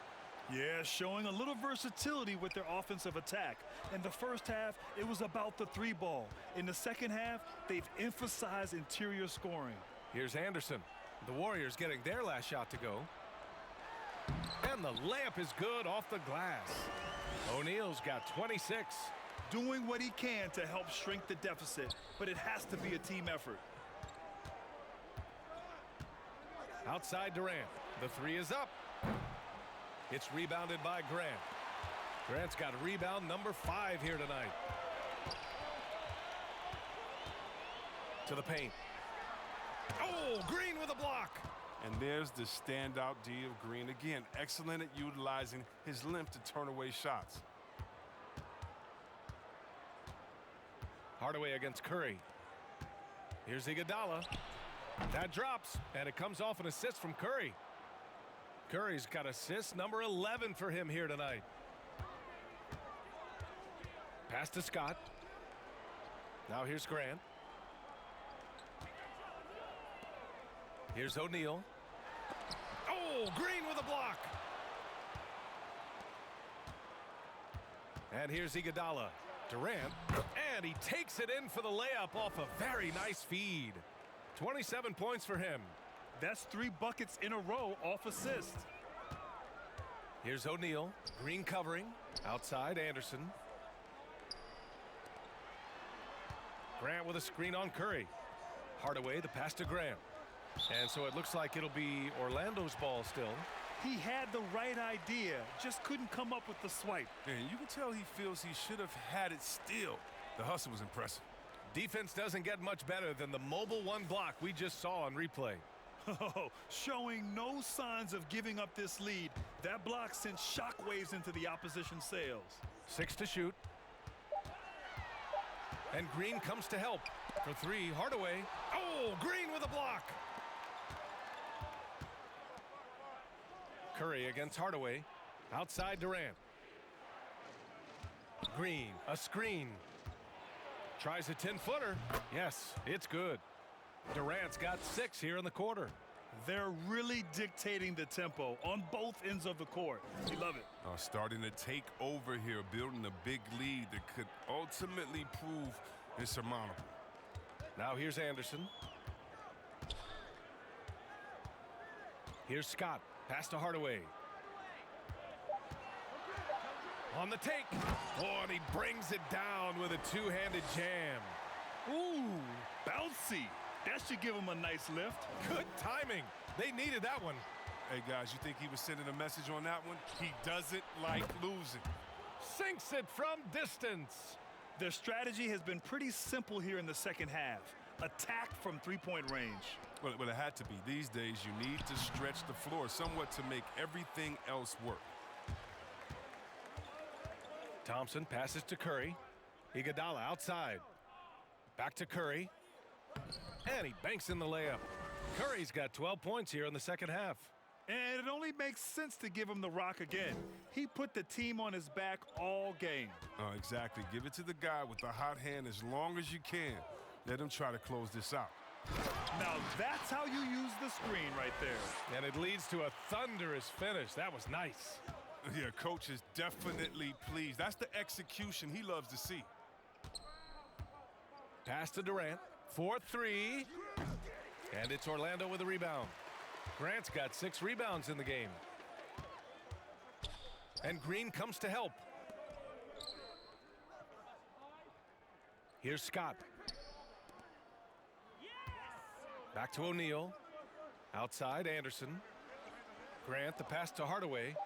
Yeah, showing a little versatility with their offensive attack. In the first half, it was about the three ball. In the second half, they've emphasized interior scoring. Here's Anderson. The Warriors getting their last shot to go. And the layup is good off the glass. O'Neal's got 26. Doing what he can to help shrink the deficit, but it has to be a team effort. Outside Durant. The three is up. It's rebounded by Grant. Grant's got rebound number 5 here tonight. To the paint. Oh, Green with a block. And there's the standout D of Green again. Excellent at utilizing his length to turn away shots. Hardaway against Curry. Here's Iguodala. That drops, and it comes off an assist from Curry. Curry's got assist number 11 for him here tonight. Pass to Scott. Now here's Grant. Here's O'Neal. Oh, Green with a block. And here's Iguodala. Durant. And he takes it in for the layup off a very nice feed. 27 points for him. That's 3 buckets in a row off assist. Here's O'Neal. Green covering. Outside, Anderson. Grant with a screen on Curry. Hardaway, the pass to Grant. And so it looks like it'll be Orlando's ball still. He had the right idea, just couldn't come up with the swipe. And you can tell he feels he should have had it still. The hustle was impressive. Defense doesn't get much better than the mobile one block we just saw on replay. Oh, showing no signs of giving up this lead. That block sent shockwaves into the opposition's sails. 6 to shoot. And Green comes to help. For 3, Hardaway. Oh, Green with a block. Curry against Hardaway. Outside Durant. Green, a screen. Tries a 10-footer. Yes, it's good. Durant's got 6 here in the quarter. They're really dictating the tempo on both ends of the court. We love it. Starting to take over here, building a big lead that could ultimately prove insurmountable. Now here's Anderson. Here's Scott. Pass to Hardaway. On the take. Oh, and he brings it down with a two-handed jam. Ooh, bouncy. That should give him a nice lift. Good timing. They needed that one. Hey, guys, you think he was sending a message on that one? He doesn't like losing. Sinks it from distance. Their strategy has been pretty simple here in the second half. Attack from three-point range. Well, it had to be. These days, you need to stretch the floor somewhat to make everything else work. Thompson passes to Curry. Iguodala outside. Back to Curry. And he banks in the layup. Curry's got 12 points here in the second half. And it only makes sense to give him the rock again. He put the team on his back all game. Oh, exactly. Give it to the guy with the hot hand as long as you can. Let him try to close this out. Now that's how you use the screen right there. And it leads to a thunderous finish. That was nice. Yeah, coach is definitely pleased. That's the execution he loves to see. Pass to Durant. 4-3. And it's Orlando with a rebound. Grant's got 6 rebounds in the game. And Green comes to help. Here's Scott. Back to O'Neal. Outside, Anderson. Grant, the pass to Hardaway.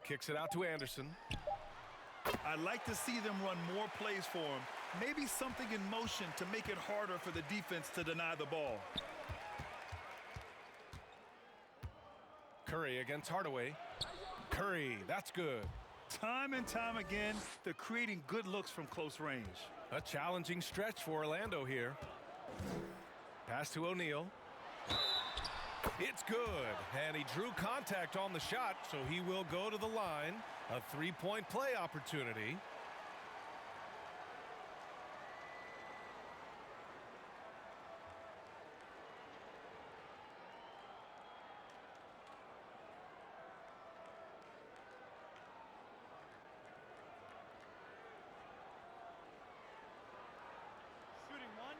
Kicks it out to Anderson. I'd like to see them run more plays for him. Maybe something in motion to make it harder for the defense to deny the ball. Curry against Hardaway. Curry, that's good. Time and time again, they're creating good looks from close range. A challenging stretch for Orlando here. Pass to O'Neal. It's good. And he drew contact on the shot, so he will go to the line. A three-point play opportunity. Shooting one.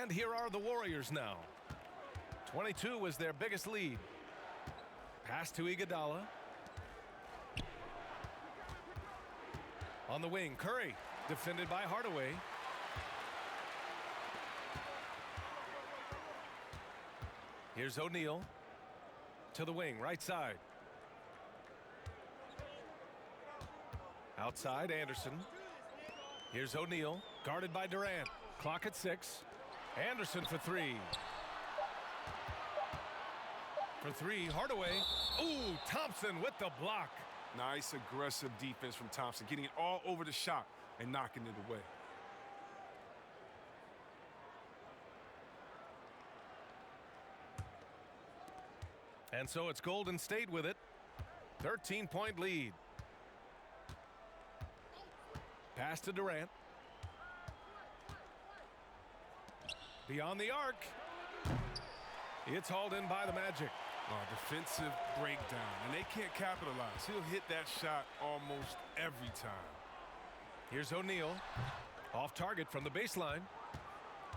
And here are the Warriors now. 22 was their biggest lead. Pass to Iguodala. On the wing, Curry, defended by Hardaway. Here's O'Neal. To the wing, right side. Outside, Anderson. Here's O'Neal, guarded by Durant. Clock at 6. Anderson for 3. For 3, Hardaway. Ooh, Thompson with the block. Nice aggressive defense from Thompson, getting it all over the shot and knocking it away. And so it's Golden State with it. 13-point lead. Pass to Durant. Beyond the arc. It's hauled in by the Magic. Defensive breakdown, and they can't capitalize. He'll hit that shot almost every time. Here's O'Neal. Off target from the baseline.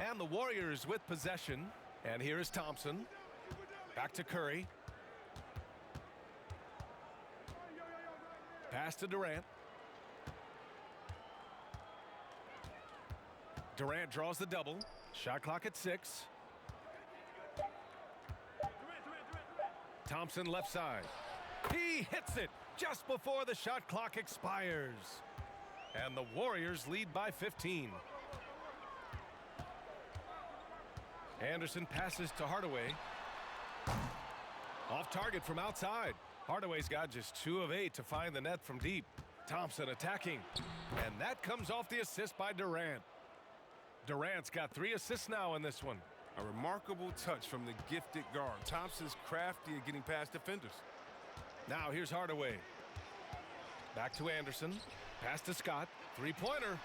And the Warriors with possession. And here is Thompson. Back to Curry. Pass to Durant. Durant draws the double. Shot clock at 6. Thompson left side. He hits it just before the shot clock expires. And the Warriors lead by 15. Anderson passes to Hardaway. Off target from outside. Hardaway's got just 2 of 8 to find the net from deep. Thompson attacking. And that comes off the assist by Durant. Durant's got 3 assists now in this one. A remarkable touch from the gifted guard. Thompson's crafty at getting past defenders. Now here's Hardaway. Back to Anderson. Pass to Scott. 3-pointer.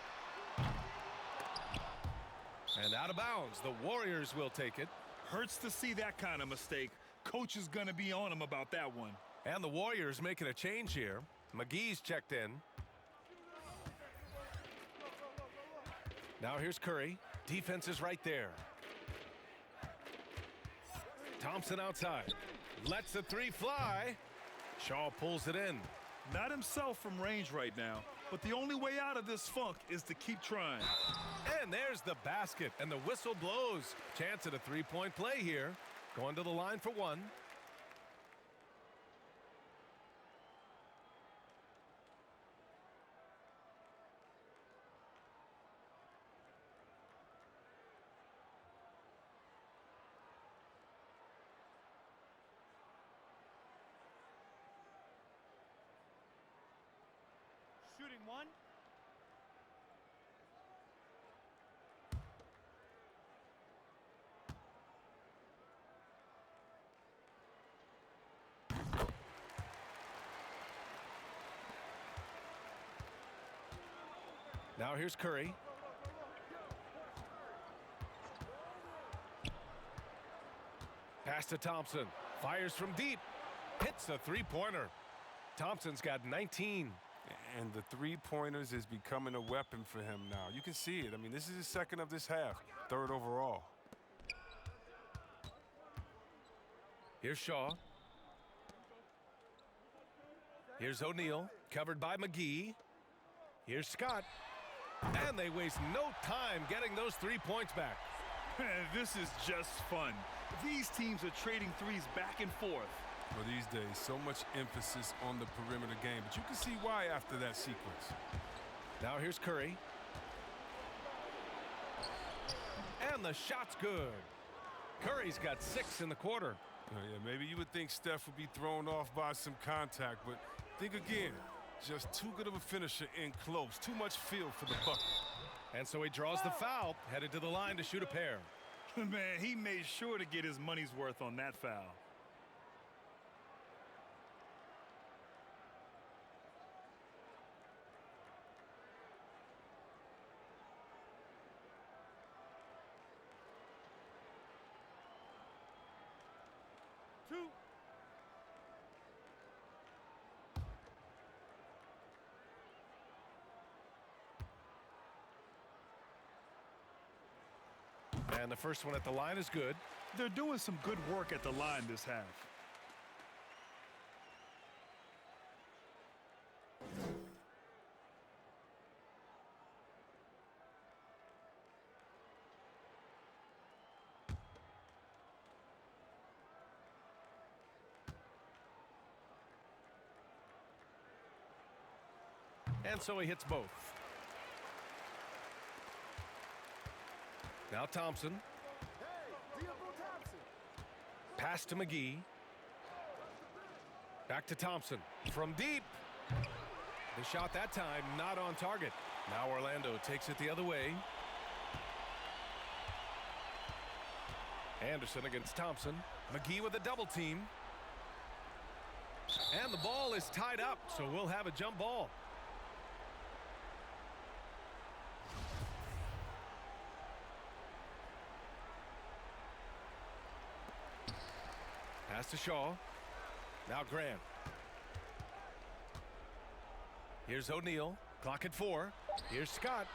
And out of bounds. The Warriors will take it. Hurts to see that kind of mistake. Coach is going to be on him about that one. And the Warriors making a change here. McGee's checked in. Now here's Curry. Defense is right there. Thompson outside. Lets the 3 fly. Shaw pulls it in. Not himself from range right now, but the only way out of this funk is to keep trying. And there's the basket, and the whistle blows. Chance at a 3-point play here. Going to the line for 1. Shooting one. Now here's Curry. Pass to Thompson. Fires from deep. Hits a three-pointer. Thompson's got 19. And the three-pointers is becoming a weapon for him now. You can see it. I mean, this is his second of this half, third overall. Here's Shaw. Here's O'Neal, covered by McGee. Here's Scott. And they waste no time getting those 3 points back. This is just fun. These teams are trading threes back and forth. Well, these days, so much emphasis on the perimeter game, but you can see why after that sequence. Now here's Curry. And the shot's good. Curry's got 6 in the quarter. Yeah, maybe you would think Steph would be thrown off by some contact, but think again. Just too good of a finisher in close. Too much feel for the bucket. And so he draws the foul, headed to the line to shoot a pair. Man, he made sure to get his money's worth on that foul. Two. And the first one at the line is good. They're doing some good work at the line this half. And so he hits both. Now Thompson. Pass to McGee. Back to Thompson. From deep. The shot that time not on target. Now Orlando takes it the other way. Anderson against Thompson. McGee with a double team. And the ball is tied up, so we'll have a jump ball. Pass to Shaw. Now Grant. Here's O'Neal. Clock at 4. Here's Scott.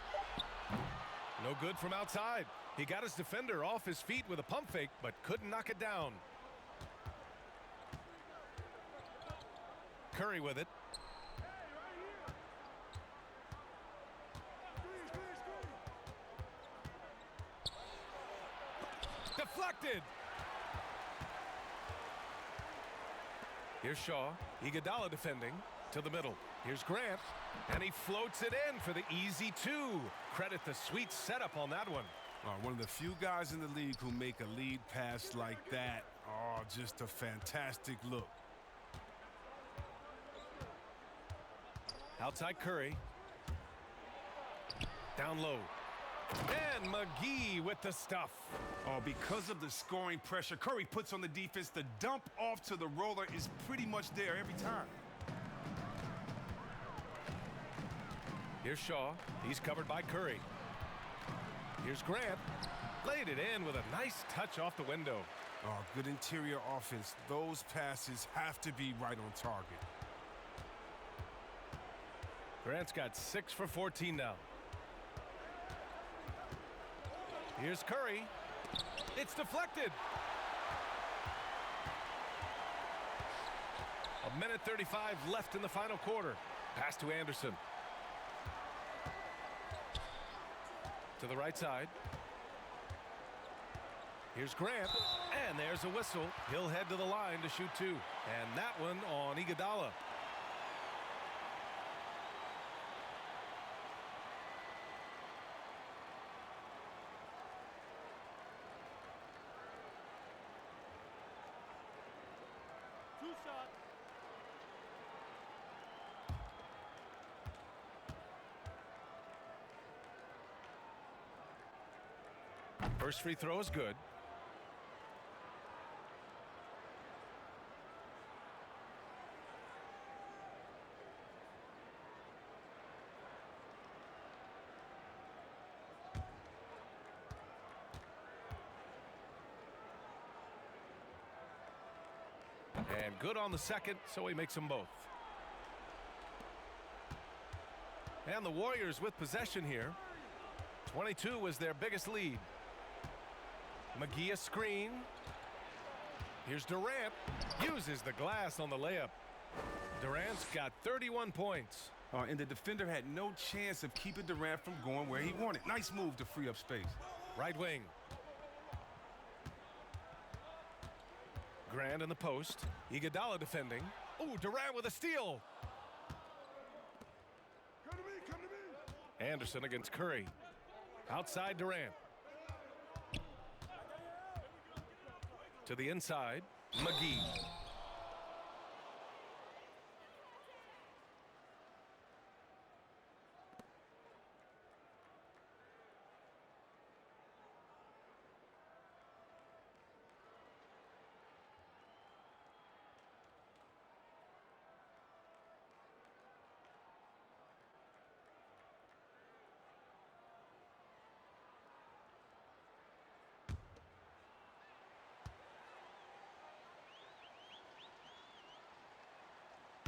No good from outside. He got his defender off his feet with a pump fake, but couldn't knock it down. Curry with it. Deflected. Here's Shaw. Iguodala defending to the middle. Here's Grant. And he floats it in for the easy 2. Credit the sweet setup on that one. One of the few guys in the league who make a lead pass like that. Oh, just a fantastic look. Outside Curry. Down low. And McGee with the stuff. Oh, because of the scoring pressure Curry puts on the defense, the dump off to the roller is pretty much there every time. Here's Shaw. He's covered by Curry. Here's Grant. Laid it in with a nice touch off the window. Oh, good interior offense. Those passes have to be right on target. Grant's got 6 for 14 now. Here's Curry. It's deflected. 1:35 left in the final quarter. Pass to Anderson. To the right side. Here's Grant. And there's a whistle. He'll head to the line to shoot 2. And that one on Iguodala. First free throw is good. And good on the second, so he makes them both. And the Warriors with possession here. 22 was their biggest lead. McGee a screen. Here's Durant. Uses the glass on the layup. Durant's got 31 points. And the defender had no chance of keeping Durant from going where he wanted. Nice move to free up space. Right wing. Grant in the post. Iguodala defending. Oh, Durant with a steal. Come to me, come to me. Anderson against Curry. Outside Durant. To the inside. McGee.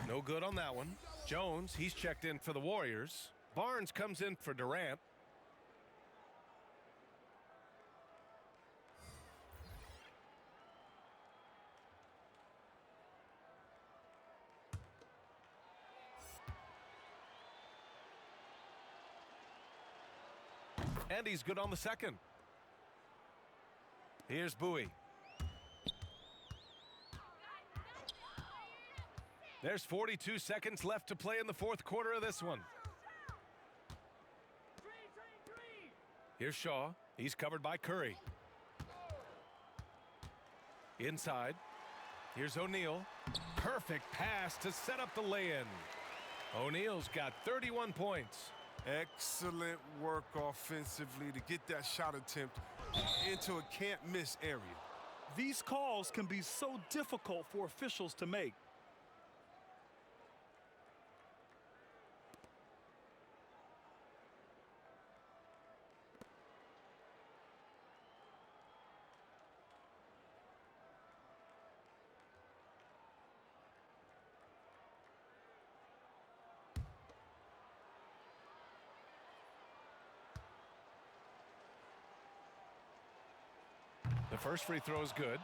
No good on that one. Jones, he's checked in for the Warriors. Barnes comes in for Durant. And he's good on the second. Here's Bowie. There's 42 seconds left to play in the fourth quarter of this one. Here's Shaw. He's covered by Curry. Inside. Here's O'Neal. Perfect pass to set up the lay-in. O'Neal's got 31 points. Excellent work offensively to get that shot attempt into a can't-miss area. These calls can be so difficult for officials to make. The first free throw is good.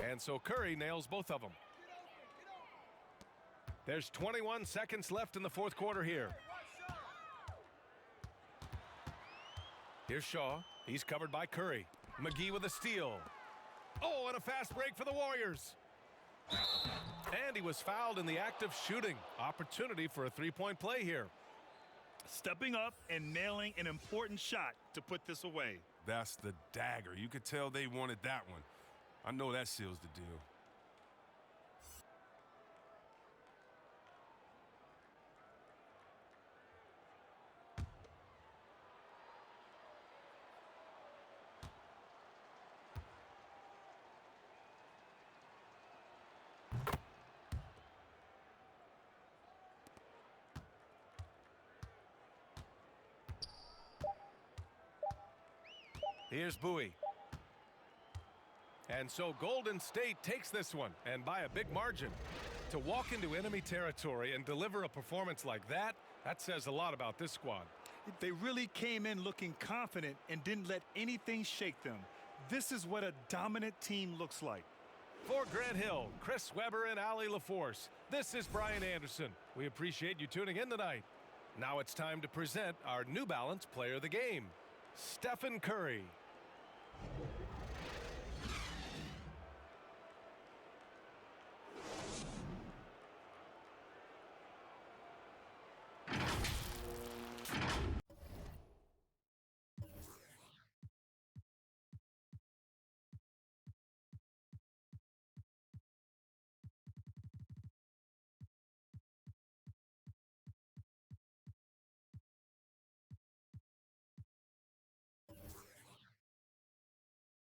And so Curry nails both of them. There's 21 seconds left in the fourth quarter here. Here's Shaw. He's covered by Curry. McGee with a steal. Oh, and a fast break for the Warriors. And he was fouled in the act of shooting. Opportunity for a three-point play here. Stepping up and nailing an important shot to put this away. That's the dagger. You could tell they wanted that one. I know that seals the deal. Here's Bowie. And so Golden State takes this one, and by a big margin. To walk into enemy territory and deliver a performance like that, that says a lot about this squad. They really came in looking confident and didn't let anything shake them. This is what a dominant team looks like. For Grant Hill, Chris Webber, and Ali LaForce, this is Brian Anderson. We appreciate you tuning in tonight. Now it's time to present our New Balance Player of the Game, Stephen Curry.